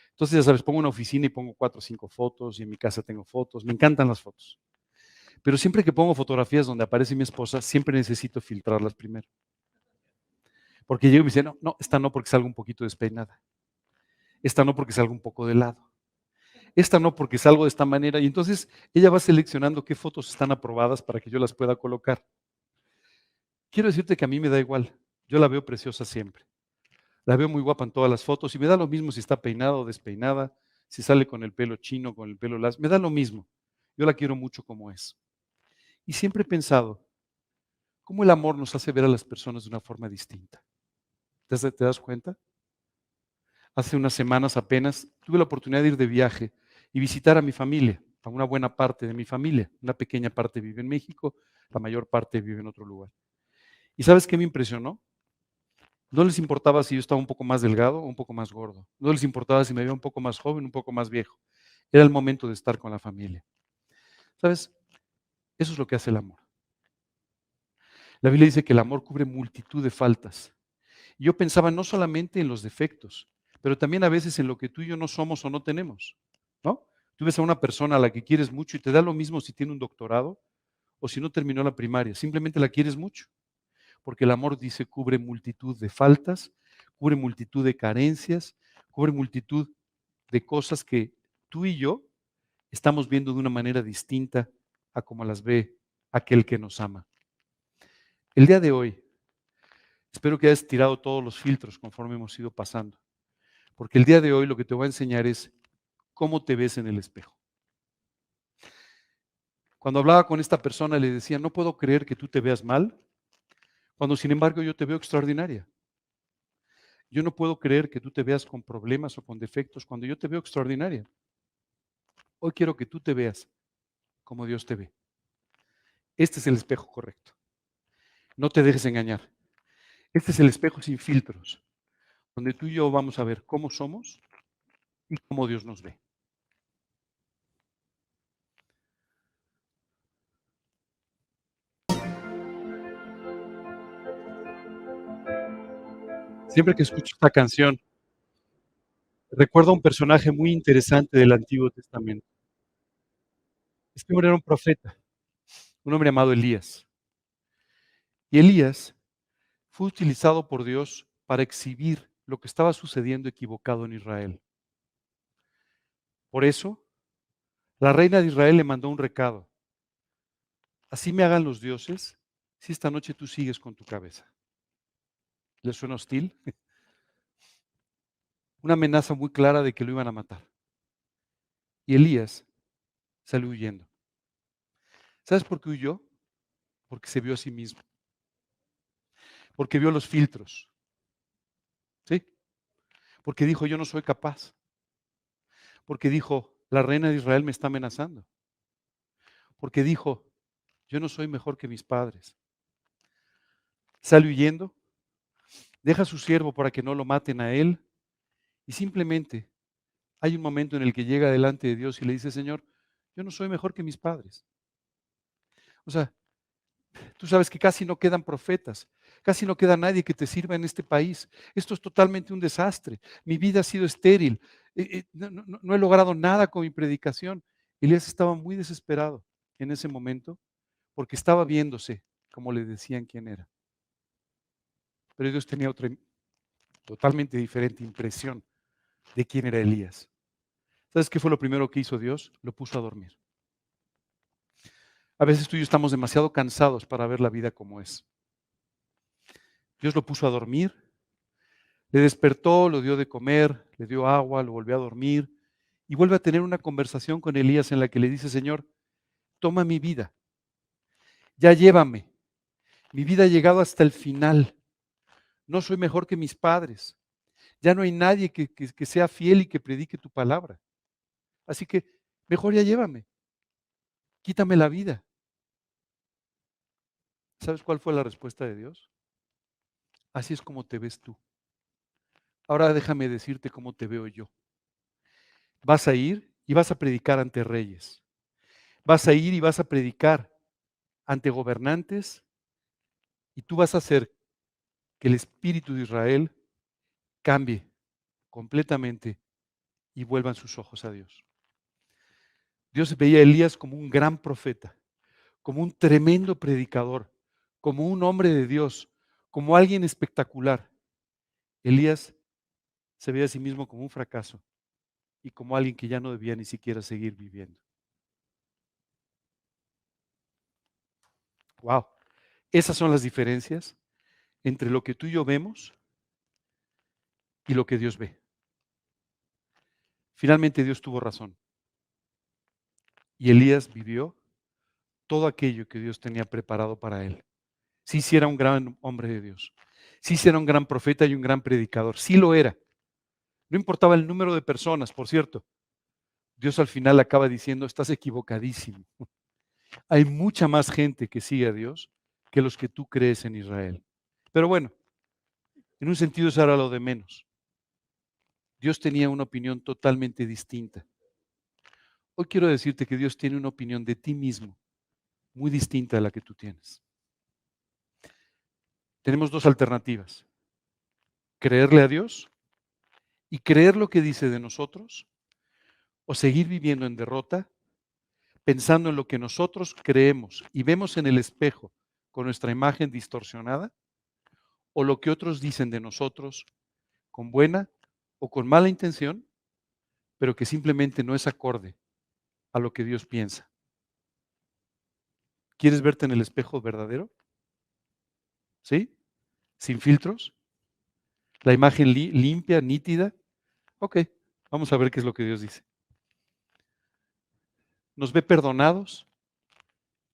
Entonces, ya sabes, pongo una oficina y pongo 4 o 5 fotos y en mi casa tengo fotos. Me encantan las fotos. Pero siempre que pongo fotografías donde aparece mi esposa, siempre necesito filtrarlas primero. Porque llego y me dice, no, no, esta no porque salga un poquito despeinada. Esta no porque salga un poco de lado. Esta no porque salgo de esta manera. Y entonces ella va seleccionando qué fotos están aprobadas para que yo las pueda colocar. Quiero decirte que a mí me da igual. Yo la veo preciosa siempre. La veo muy guapa en todas las fotos y me da lo mismo si está peinada o despeinada, si sale con el pelo chino, con el pelo lacio. Me da lo mismo. Yo la quiero mucho como es. Y siempre he pensado cómo el amor nos hace ver a las personas de una forma distinta. ¿Te das cuenta? Hace unas semanas apenas tuve la oportunidad de ir de viaje y visitar a mi familia, a una buena parte de mi familia. Una pequeña parte vive en México, la mayor parte vive en otro lugar. ¿Y sabes qué me impresionó? No les importaba si yo estaba un poco más delgado o un poco más gordo. No les importaba si me veía un poco más joven, un poco más viejo. Era el momento de estar con la familia. ¿Sabes? Eso es lo que hace el amor. La Biblia dice que el amor cubre multitud de faltas. Y yo pensaba no solamente en los defectos, pero también a veces en lo que tú y yo no somos o no tenemos, ¿no? Tú ves a una persona a la que quieres mucho y te da lo mismo si tiene un doctorado o si no terminó la primaria, simplemente la quieres mucho, porque el amor dice cubre multitud de faltas, cubre multitud de carencias, cubre multitud de cosas que tú y yo estamos viendo de una manera distinta a como las ve aquel que nos ama. El día de hoy, espero que hayas tirado todos los filtros conforme hemos ido pasando. Porque el día de hoy lo que te voy a enseñar es cómo te ves en el espejo. Cuando hablaba con esta persona le decía, no puedo creer que tú te veas mal, cuando sin embargo yo te veo extraordinaria. Yo no puedo creer que tú te veas con problemas o con defectos cuando yo te veo extraordinaria. Hoy quiero que tú te veas como Dios te ve. Este es el espejo correcto. No te dejes engañar. Este es el espejo sin filtros, donde tú y yo vamos a ver cómo somos y cómo Dios nos ve. Siempre que escucho esta canción, recuerdo a un personaje muy interesante del Antiguo Testamento. Este hombre era un profeta, un hombre llamado Elías. Y Elías fue utilizado por Dios para exhibir lo que estaba sucediendo equivocado en Israel. Por eso, la reina de Israel le mandó un recado. Así me hagan los dioses si esta noche tú sigues con tu cabeza. ¿Le suena hostil? Una amenaza muy clara de que lo iban a matar. Y Elías salió huyendo. ¿Sabes por qué huyó? Porque se vio a sí mismo. Porque vio los filtros. ¿Sí? Porque dijo, yo no soy capaz. Porque dijo, la reina de Israel me está amenazando. Porque dijo, yo no soy mejor que mis padres. Sale huyendo, deja a su siervo para que no lo maten a él y simplemente hay un momento en el que llega delante de Dios y le dice, Señor, yo no soy mejor que mis padres. O sea, tú sabes que casi no quedan profetas, casi no queda nadie que te sirva en este país. Esto es totalmente un desastre. Mi vida ha sido estéril. No he logrado nada con mi predicación. Elías estaba muy desesperado en ese momento porque estaba viéndose como le decían quién era. Pero Dios tenía otra totalmente diferente impresión de quién era Elías. ¿Sabes qué fue lo primero que hizo Dios? Lo puso a dormir. A veces tú y yo estamos demasiado cansados para ver la vida como es. Dios lo puso a dormir, le despertó, lo dio de comer, le dio agua, lo volvió a dormir y vuelve a tener una conversación con Elías en la que le dice, Señor, toma mi vida, ya llévame, mi vida ha llegado hasta el final, no soy mejor que mis padres, ya no hay nadie que sea fiel y que predique tu palabra, así que mejor ya llévame, quítame la vida. ¿Sabes cuál fue la respuesta de Dios? Así es como te ves tú. Ahora déjame decirte cómo te veo yo. Vas a ir y vas a predicar ante reyes. Vas a ir y vas a predicar ante gobernantes y tú vas a hacer que el espíritu de Israel cambie completamente y vuelvan sus ojos a Dios. Dios veía a Elías como un gran profeta, como un tremendo predicador, como un hombre de Dios, como alguien espectacular. Elías se veía a sí mismo como un fracaso y como alguien que ya no debía ni siquiera seguir viviendo. Wow. Esas son las diferencias entre lo que tú y yo vemos y lo que Dios ve. Finalmente Dios tuvo razón. Y Elías vivió todo aquello que Dios tenía preparado para él. Sí era un gran hombre de Dios. Sí era un gran profeta y un gran predicador. Sí lo era. No importaba el número de personas, por cierto. Dios al final acaba diciendo, estás equivocadísimo. Hay mucha más gente que sigue a Dios que los que tú crees en Israel. Pero bueno, en un sentido eso era lo de menos. Dios tenía una opinión totalmente distinta. Hoy quiero decirte que Dios tiene una opinión de ti mismo muy distinta a la que tú tienes. Tenemos dos alternativas. Creerle a Dios y creer lo que dice de nosotros o seguir viviendo en derrota, pensando en lo que nosotros creemos y vemos en el espejo con nuestra imagen distorsionada o lo que otros dicen de nosotros con buena o con mala intención, pero que simplemente no es acorde a lo que Dios piensa. ¿Quieres verte en el espejo verdadero? ¿Sí? ¿Sin filtros? ¿La imagen limpia, nítida? Ok, vamos a ver qué es lo que Dios dice. Nos ve perdonados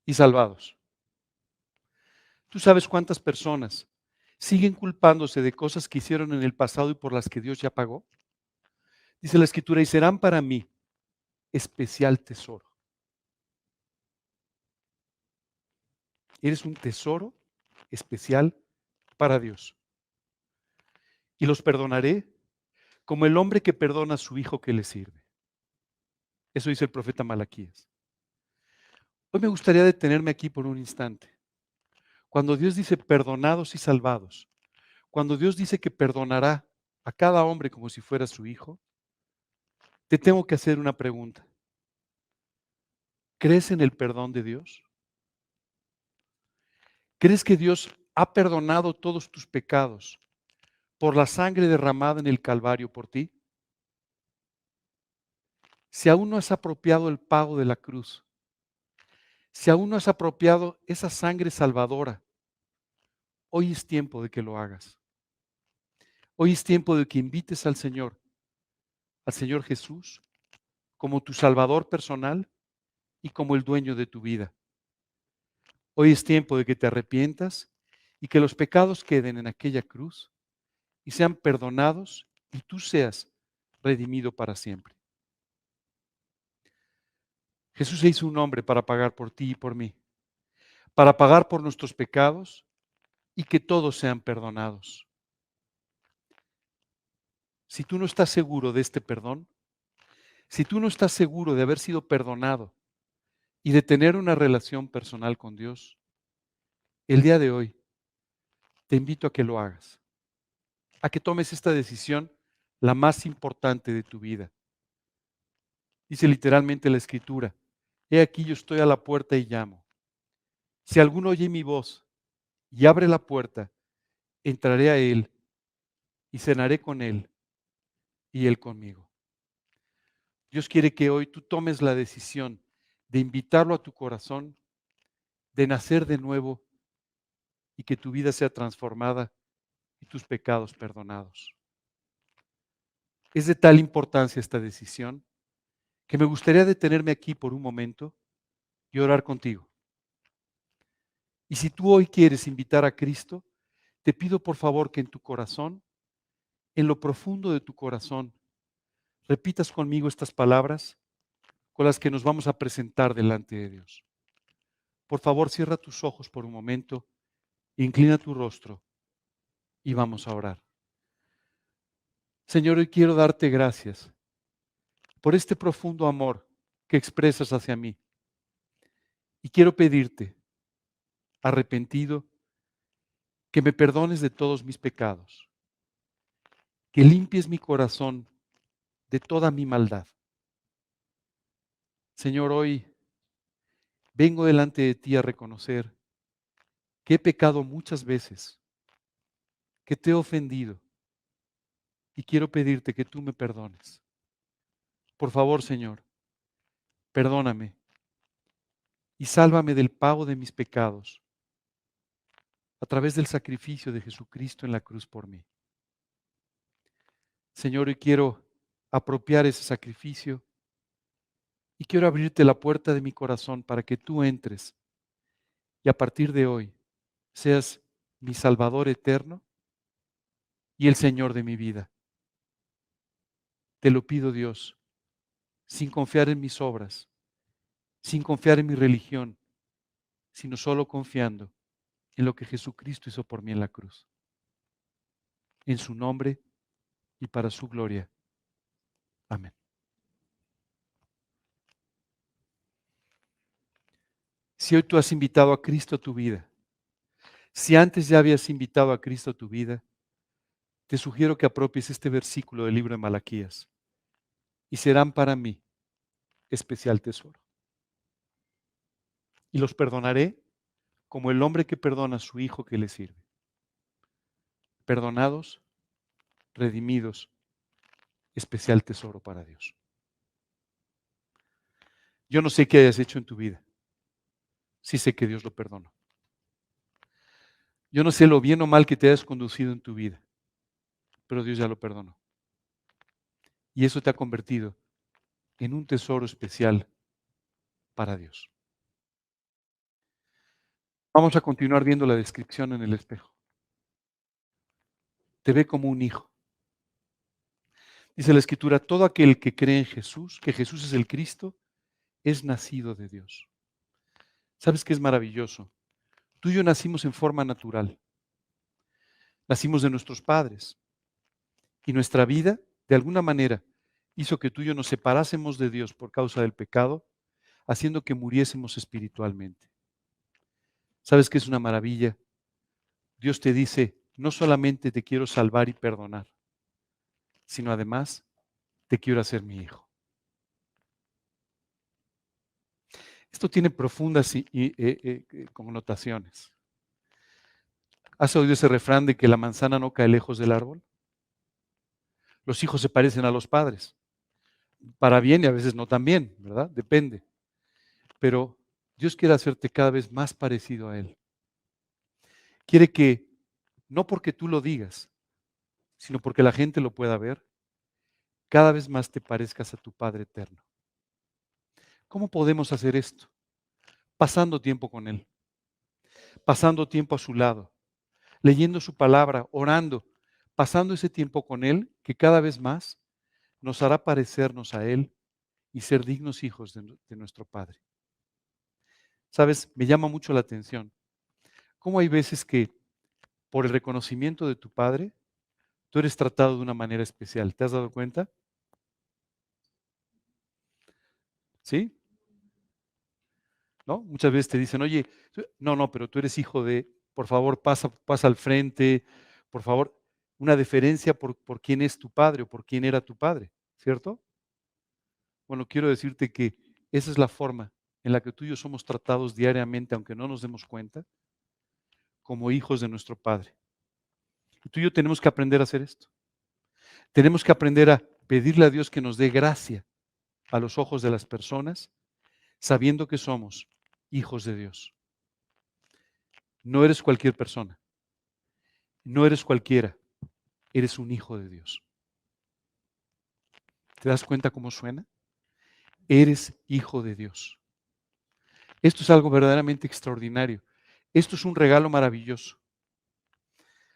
y salvados. ¿Tú sabes cuántas personas siguen culpándose de cosas que hicieron en el pasado y por las que Dios ya pagó? Dice la Escritura, y serán para mí especial tesoro. Eres un tesoro especial para Dios. Y los perdonaré como el hombre que perdona a su hijo que le sirve. Eso dice el profeta Malaquías. Hoy me gustaría detenerme aquí por un instante. Cuando Dios dice perdonados y salvados, cuando Dios dice que perdonará a cada hombre como si fuera su hijo, te tengo que hacer una pregunta. ¿Crees en el perdón de Dios? ¿Crees que Dios ha perdonado todos tus pecados por la sangre derramada en el Calvario por ti? Si aún no has apropiado el pago de la cruz, si aún no has apropiado esa sangre salvadora, hoy es tiempo de que lo hagas. Hoy es tiempo de que invites al Señor Jesús, como tu Salvador personal y como el dueño de tu vida. Hoy es tiempo de que te arrepientas y que los pecados queden en aquella cruz y sean perdonados y tú seas redimido para siempre. Jesús se hizo un hombre para pagar por ti y por mí, para pagar por nuestros pecados y que todos sean perdonados. Si tú no estás seguro de este perdón, si tú no estás seguro de haber sido perdonado y de tener una relación personal con Dios, el día de hoy te invito a que lo hagas, a que tomes esta decisión, la más importante de tu vida. Dice literalmente la Escritura, he aquí yo estoy a la puerta y llamo. Si alguno oye mi voz y abre la puerta, entraré a él y cenaré con él y él conmigo. Dios quiere que hoy tú tomes la decisión de invitarlo a tu corazón, de nacer de nuevo y que tu vida sea transformada y tus pecados perdonados. Es de tal importancia esta decisión que me gustaría detenerme aquí por un momento y orar contigo. Y si tú hoy quieres invitar a Cristo, te pido por favor que en tu corazón, en lo profundo de tu corazón, repitas conmigo estas palabras con las que nos vamos a presentar delante de Dios. Por favor, cierra tus ojos por un momento, inclina tu rostro y vamos a orar. Señor, hoy quiero darte gracias por este profundo amor que expresas hacia mí. Y quiero pedirte, arrepentido, que me perdones de todos mis pecados, que limpies mi corazón de toda mi maldad. Señor, hoy vengo delante de ti a reconocer que he pecado muchas veces, que te he ofendido y quiero pedirte que tú me perdones. Por favor, Señor, perdóname y sálvame del pago de mis pecados a través del sacrificio de Jesucristo en la cruz por mí. Señor, hoy quiero apropiar ese sacrificio y quiero abrirte la puerta de mi corazón para que tú entres y a partir de hoy seas mi Salvador eterno y el Señor de mi vida. Te lo pido, Dios, sin confiar en mis obras, sin confiar en mi religión, sino solo confiando en lo que Jesucristo hizo por mí en la cruz. En su nombre y para su gloria. Amén. Si hoy tú has invitado a Cristo a tu vida, si antes ya habías invitado a Cristo a tu vida, te sugiero que apropies este versículo del libro de Malaquías y serán para mí especial tesoro. Y los perdonaré como el hombre que perdona a su hijo que le sirve. Perdonados, redimidos, especial tesoro para Dios. Yo no sé qué hayas hecho en tu vida. Sí sé que Dios lo perdonó. Yo no sé lo bien o mal que te hayas conducido en tu vida, pero Dios ya lo perdonó. Y eso te ha convertido en un tesoro especial para Dios. Vamos a continuar viendo la descripción en el espejo. Te ve como un hijo. Dice la Escritura, todo aquel que cree en Jesús, que Jesús es el Cristo, es nacido de Dios. ¿Sabes qué es maravilloso? Tú y yo nacimos en forma natural. Nacimos de nuestros padres. Y nuestra vida, de alguna manera, hizo que tú y yo nos separásemos de Dios por causa del pecado, haciendo que muriésemos espiritualmente. ¿Sabes qué es una maravilla? Dios te dice, no solamente te quiero salvar y perdonar, sino además te quiero hacer mi hijo. Esto tiene profundas connotaciones. ¿Has oído ese refrán de que la manzana no cae lejos del árbol? Los hijos se parecen a los padres, para bien y a veces no tan bien, ¿verdad? Depende. Pero Dios quiere hacerte cada vez más parecido a Él. Quiere que, no porque tú lo digas, sino porque la gente lo pueda ver, cada vez más te parezcas a tu Padre eterno. ¿Cómo podemos hacer esto? Pasando tiempo con Él, pasando tiempo a su lado, leyendo su palabra, orando, pasando ese tiempo con Él, que cada vez más nos hará parecernos a Él y ser dignos hijos de nuestro Padre. ¿Sabes? Me llama mucho la atención cómo hay veces que por el reconocimiento de tu Padre, tú eres tratado de una manera especial. ¿Te has dado cuenta? ¿Sí? ¿No? Muchas veces te dicen, oye, no, pero tú eres hijo de, por favor, pasa al frente, por favor, una deferencia por quién es tu padre o por quién era tu padre, ¿cierto? Bueno, quiero decirte que esa es la forma en la que tú y yo somos tratados diariamente, aunque no nos demos cuenta, como hijos de nuestro Padre. Y tú y yo tenemos que aprender a hacer esto. Tenemos que aprender a pedirle a Dios que nos dé gracia a los ojos de las personas, sabiendo que somos hijos de Dios. No eres cualquier persona. No eres cualquiera. Eres un hijo de Dios. ¿Te das cuenta cómo suena? Eres hijo de Dios. Esto es algo verdaderamente extraordinario. Esto es un regalo maravilloso.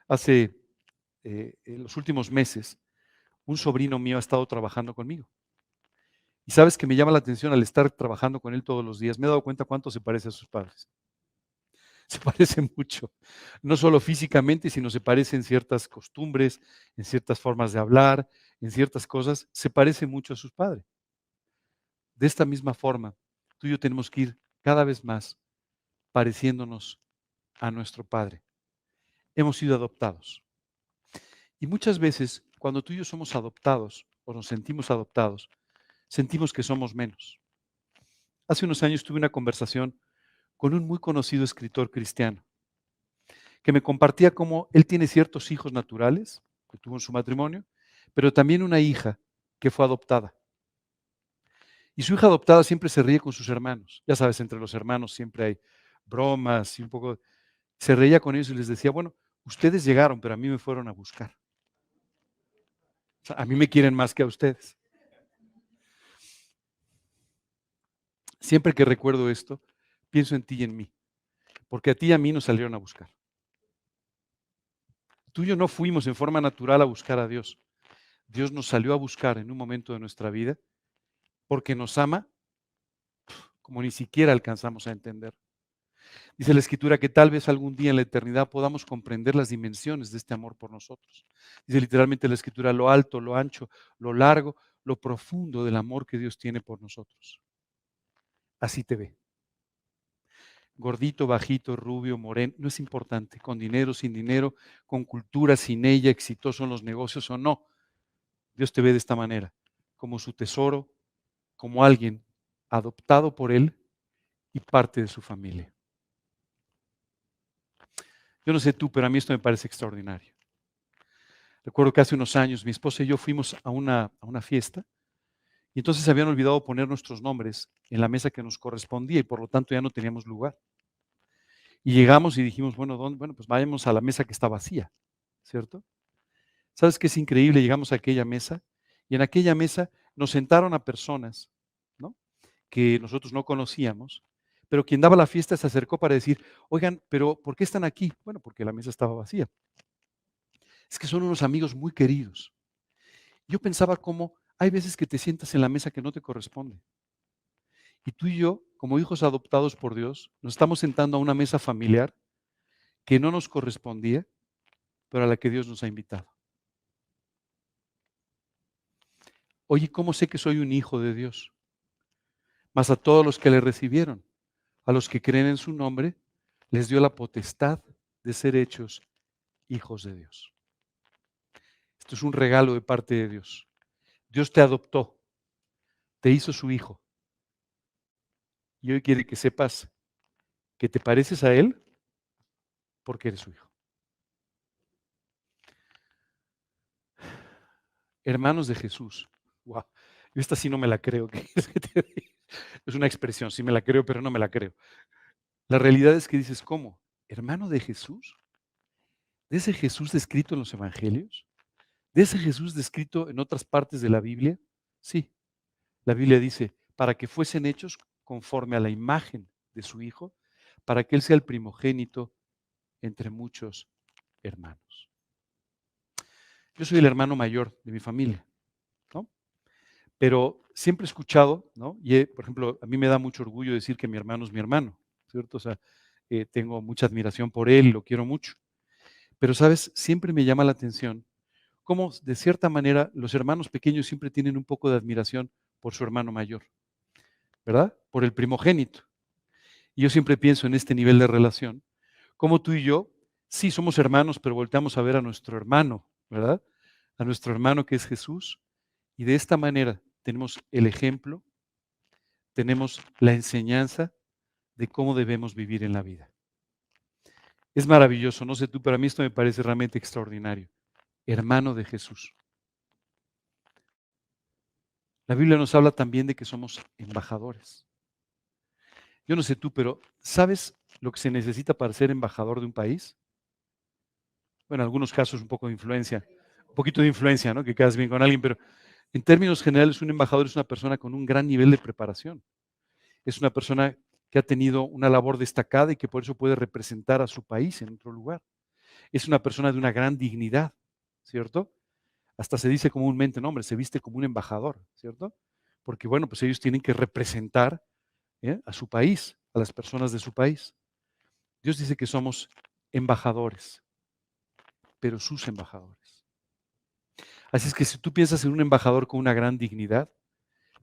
Hace en los últimos meses, un sobrino mío ha estado trabajando conmigo. Y sabes que me llama la atención al estar trabajando con él todos los días. Me he dado cuenta cuánto se parece a sus padres. Se parece mucho. No solo físicamente, sino se parece en ciertas costumbres, en ciertas formas de hablar, en ciertas cosas. Se parece mucho a sus padres. De esta misma forma, tú y yo tenemos que ir cada vez más pareciéndonos a nuestro Padre. Hemos sido adoptados. Y muchas veces, cuando tú y yo somos adoptados o nos sentimos adoptados, sentimos que somos menos. Hace unos años tuve una conversación con un muy conocido escritor cristiano que me compartía cómo él tiene ciertos hijos naturales que tuvo en su matrimonio, pero también una hija que fue adoptada. Y su hija adoptada siempre se ríe con sus hermanos. Ya sabes, entre los hermanos siempre hay bromas y un poco. Se reía con ellos y les decía, bueno, ustedes llegaron, pero a mí me fueron a buscar. O sea, a mí me quieren más que a ustedes. Siempre que recuerdo esto, pienso en ti y en mí, porque a ti y a mí nos salieron a buscar. Tú y yo no fuimos en forma natural a buscar a Dios. Dios nos salió a buscar en un momento de nuestra vida porque nos ama como ni siquiera alcanzamos a entender. Dice la Escritura que tal vez algún día en la eternidad podamos comprender las dimensiones de este amor por nosotros. Dice literalmente la Escritura lo alto, lo ancho, lo largo, lo profundo del amor que Dios tiene por nosotros. Así te ve. Gordito, bajito, rubio, moreno, no es importante, con dinero, sin dinero, con cultura, sin ella, exitoso en los negocios o no. Dios te ve de esta manera, como su tesoro, como alguien adoptado por Él y parte de su familia. Yo no sé tú, pero a mí esto me parece extraordinario. Recuerdo que hace unos años mi esposa y yo fuimos a una fiesta y entonces se habían olvidado poner nuestros nombres en la mesa que nos correspondía y por lo tanto ya no teníamos lugar. Y llegamos y dijimos, bueno, ¿dónde? Bueno, pues vayamos a la mesa que está vacía, ¿cierto? ¿Sabes qué es increíble? Llegamos a aquella mesa y en aquella mesa nos sentaron a personas, ¿no?, que nosotros no conocíamos, pero quien daba la fiesta se acercó para decir, oigan, pero ¿por qué están aquí? Bueno, porque la mesa estaba vacía. Es que son unos amigos muy queridos. Yo pensaba cómo hay veces que te sientas en la mesa que no te corresponde. Y tú y yo, como hijos adoptados por Dios, nos estamos sentando a una mesa familiar que no nos correspondía, pero a la que Dios nos ha invitado. Oye, ¿cómo sé que soy un hijo de Dios? Mas a todos los que le recibieron, a los que creen en su nombre, les dio la potestad de ser hechos hijos de Dios. Esto es un regalo de parte de Dios. Dios te adoptó, te hizo su hijo. Y hoy quiere que sepas que te pareces a Él porque eres su hijo. Hermanos de Jesús. Wow. Yo esta sí no me la creo. ¿Qué quieres que te diga? Es una expresión, sí me la creo, pero no me la creo. La realidad es que dices, ¿cómo? ¿Hermano de Jesús? ¿De ese Jesús descrito en los evangelios? ¿De ese Jesús descrito en otras partes de la Biblia? Sí. La Biblia dice, para que fuesen hechos conforme a la imagen de su Hijo, para que Él sea el primogénito entre muchos hermanos. Yo soy el hermano mayor de mi familia, ¿no? Pero siempre he escuchado, ¿no? Y por ejemplo, a mí me da mucho orgullo decir que mi hermano es mi hermano, ¿cierto? O sea, tengo mucha admiración por él, lo quiero mucho. Pero, ¿sabes? Siempre me llama la atención cómo, de cierta manera, los hermanos pequeños siempre tienen un poco de admiración por su hermano mayor, ¿verdad? Por el primogénito. Y yo siempre pienso en este nivel de relación, como tú y yo, sí somos hermanos, pero volteamos a ver a nuestro hermano, ¿verdad? A nuestro hermano que es Jesús. Y de esta manera tenemos el ejemplo, tenemos la enseñanza de cómo debemos vivir en la vida. Es maravilloso, no sé tú, pero a mí esto me parece realmente extraordinario. Hermano de Jesús. La Biblia nos habla también de que somos embajadores. Yo no sé tú, pero ¿sabes lo que se necesita para ser embajador de un país? Bueno, en algunos casos un poco de influencia, un poquito de influencia, ¿no? Que quedas bien con alguien, pero en términos generales un embajador es una persona con un gran nivel de preparación. Es una persona que ha tenido una labor destacada y que por eso puede representar a su país en otro lugar. Es una persona de una gran dignidad, ¿cierto? Hasta se dice comúnmente, no, hombre, se viste como un embajador, ¿cierto? Porque, bueno, pues ellos tienen que representar a su país, a las personas de su país. Dios dice que somos embajadores, pero sus embajadores. Así es que si tú piensas en un embajador con una gran dignidad,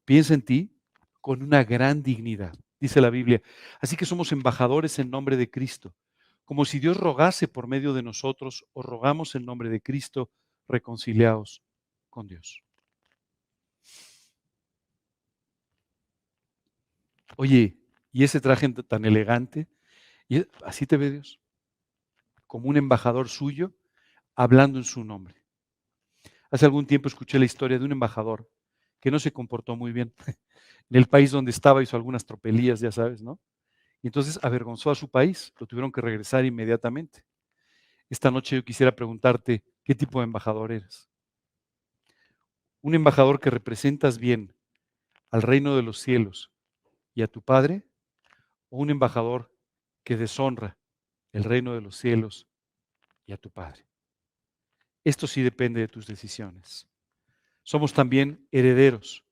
piensa en ti con una gran dignidad, dice la Biblia. Así que somos embajadores en nombre de Cristo, como si Dios rogase por medio de nosotros o rogamos en nombre de Cristo, reconciliados con Dios. Oye, ¿y ese traje tan elegante? ¿Y así te ve Dios? Como un embajador suyo, hablando en su nombre. Hace algún tiempo escuché la historia de un embajador que no se comportó muy bien. En el país donde estaba hizo algunas tropelías, ya sabes, ¿no? Y entonces avergonzó a su país, lo tuvieron que regresar inmediatamente. Esta noche yo quisiera preguntarte, ¿qué tipo de embajador eres? ¿Un embajador que representas bien al reino de los cielos y a tu Padre? ¿O un embajador que deshonra el reino de los cielos y a tu Padre? Esto sí depende de tus decisiones. Somos también herederos,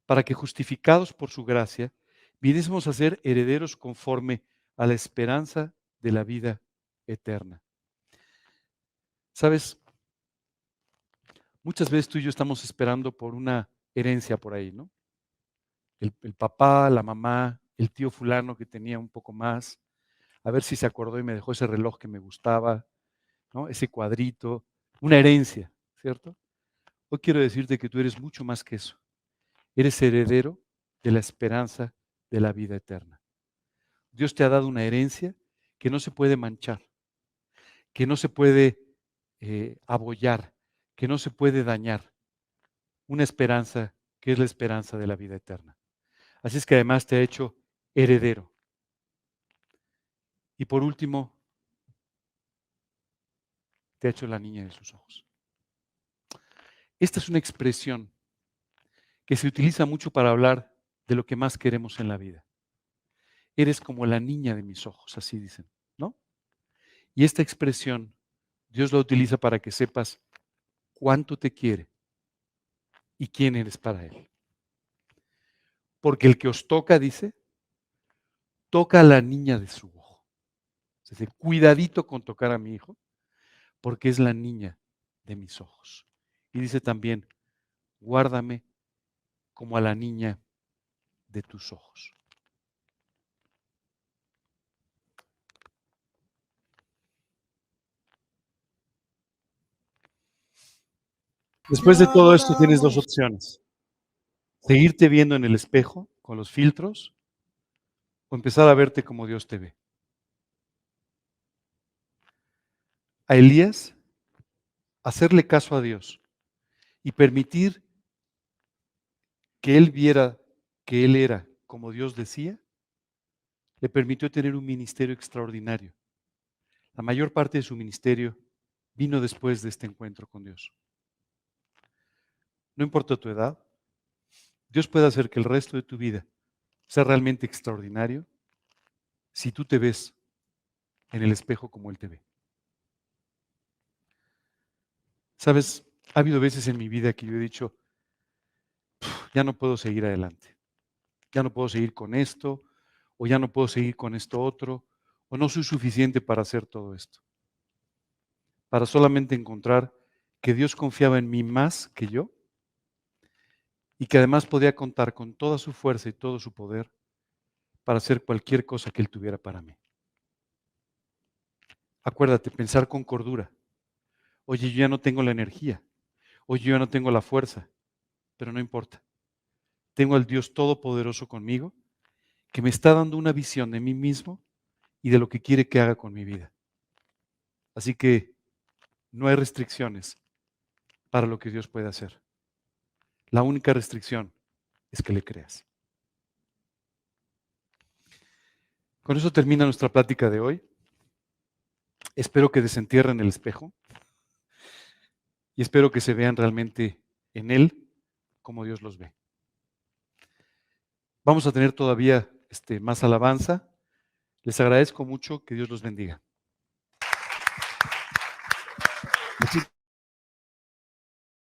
para que justificados por su gracia, viniésemos a ser herederos conforme a la esperanza de la vida eterna. ¿Sabes? Muchas veces tú y yo estamos esperando por una herencia por ahí, ¿no? El papá, la mamá, el tío fulano que tenía un poco más, a ver si se acordó y me dejó ese reloj que me gustaba, ¿no? Ese cuadrito, una herencia, ¿cierto? Hoy quiero decirte que tú eres mucho más que eso. Eres heredero de la esperanza de la vida eterna. Dios te ha dado una herencia que no se puede manchar, que no se puede abollar, que no se puede dañar. Una esperanza que es la esperanza de la vida eterna. Así es que además te ha hecho heredero. Y por último, te ha hecho la niña de sus ojos. Esta es una expresión que se utiliza mucho para hablar de lo que más queremos en la vida. Eres como la niña de mis ojos, así dicen, ¿no? Y esta expresión Dios la utiliza para que sepas cuánto te quiere y quién eres para Él. Porque el que os toca, dice, toca a la niña de su ojo. Dice, cuidadito con tocar a mi hijo, porque es la niña de mis ojos. Y dice también, guárdame como a la niña de tus ojos. Después de todo esto tienes dos opciones. Seguirte viendo en el espejo con los filtros o empezar a verte como Dios te ve. A Elías, hacerle caso a Dios y permitir que él viera que él era como Dios decía, le permitió tener un ministerio extraordinario. La mayor parte de su ministerio vino después de este encuentro con Dios. No importa tu edad, Dios puede hacer que el resto de tu vida sea realmente extraordinario si tú te ves en el espejo como Él te ve. Sabes, ha habido veces en mi vida que yo he dicho, ya no puedo seguir adelante, ya no puedo seguir con esto, o ya no puedo seguir con esto otro, o no soy suficiente para hacer todo esto. Para solamente encontrar que Dios confiaba en mí más que yo y que además podía contar con toda su fuerza y todo su poder para hacer cualquier cosa que Él tuviera para mí. Acuérdate, pensar con cordura. Oye, yo ya no tengo la energía. Oye, yo ya no tengo la fuerza. Pero no importa. Tengo al Dios Todopoderoso conmigo que me está dando una visión de mí mismo y de lo que quiere que haga con mi vida. Así que no hay restricciones para lo que Dios puede hacer. La única restricción es que le creas. Con eso termina nuestra plática de hoy. Espero que desentierren el espejo y espero que se vean realmente en Él como Dios los ve. Vamos a tener todavía más alabanza. Les agradezco mucho. Que Dios los bendiga.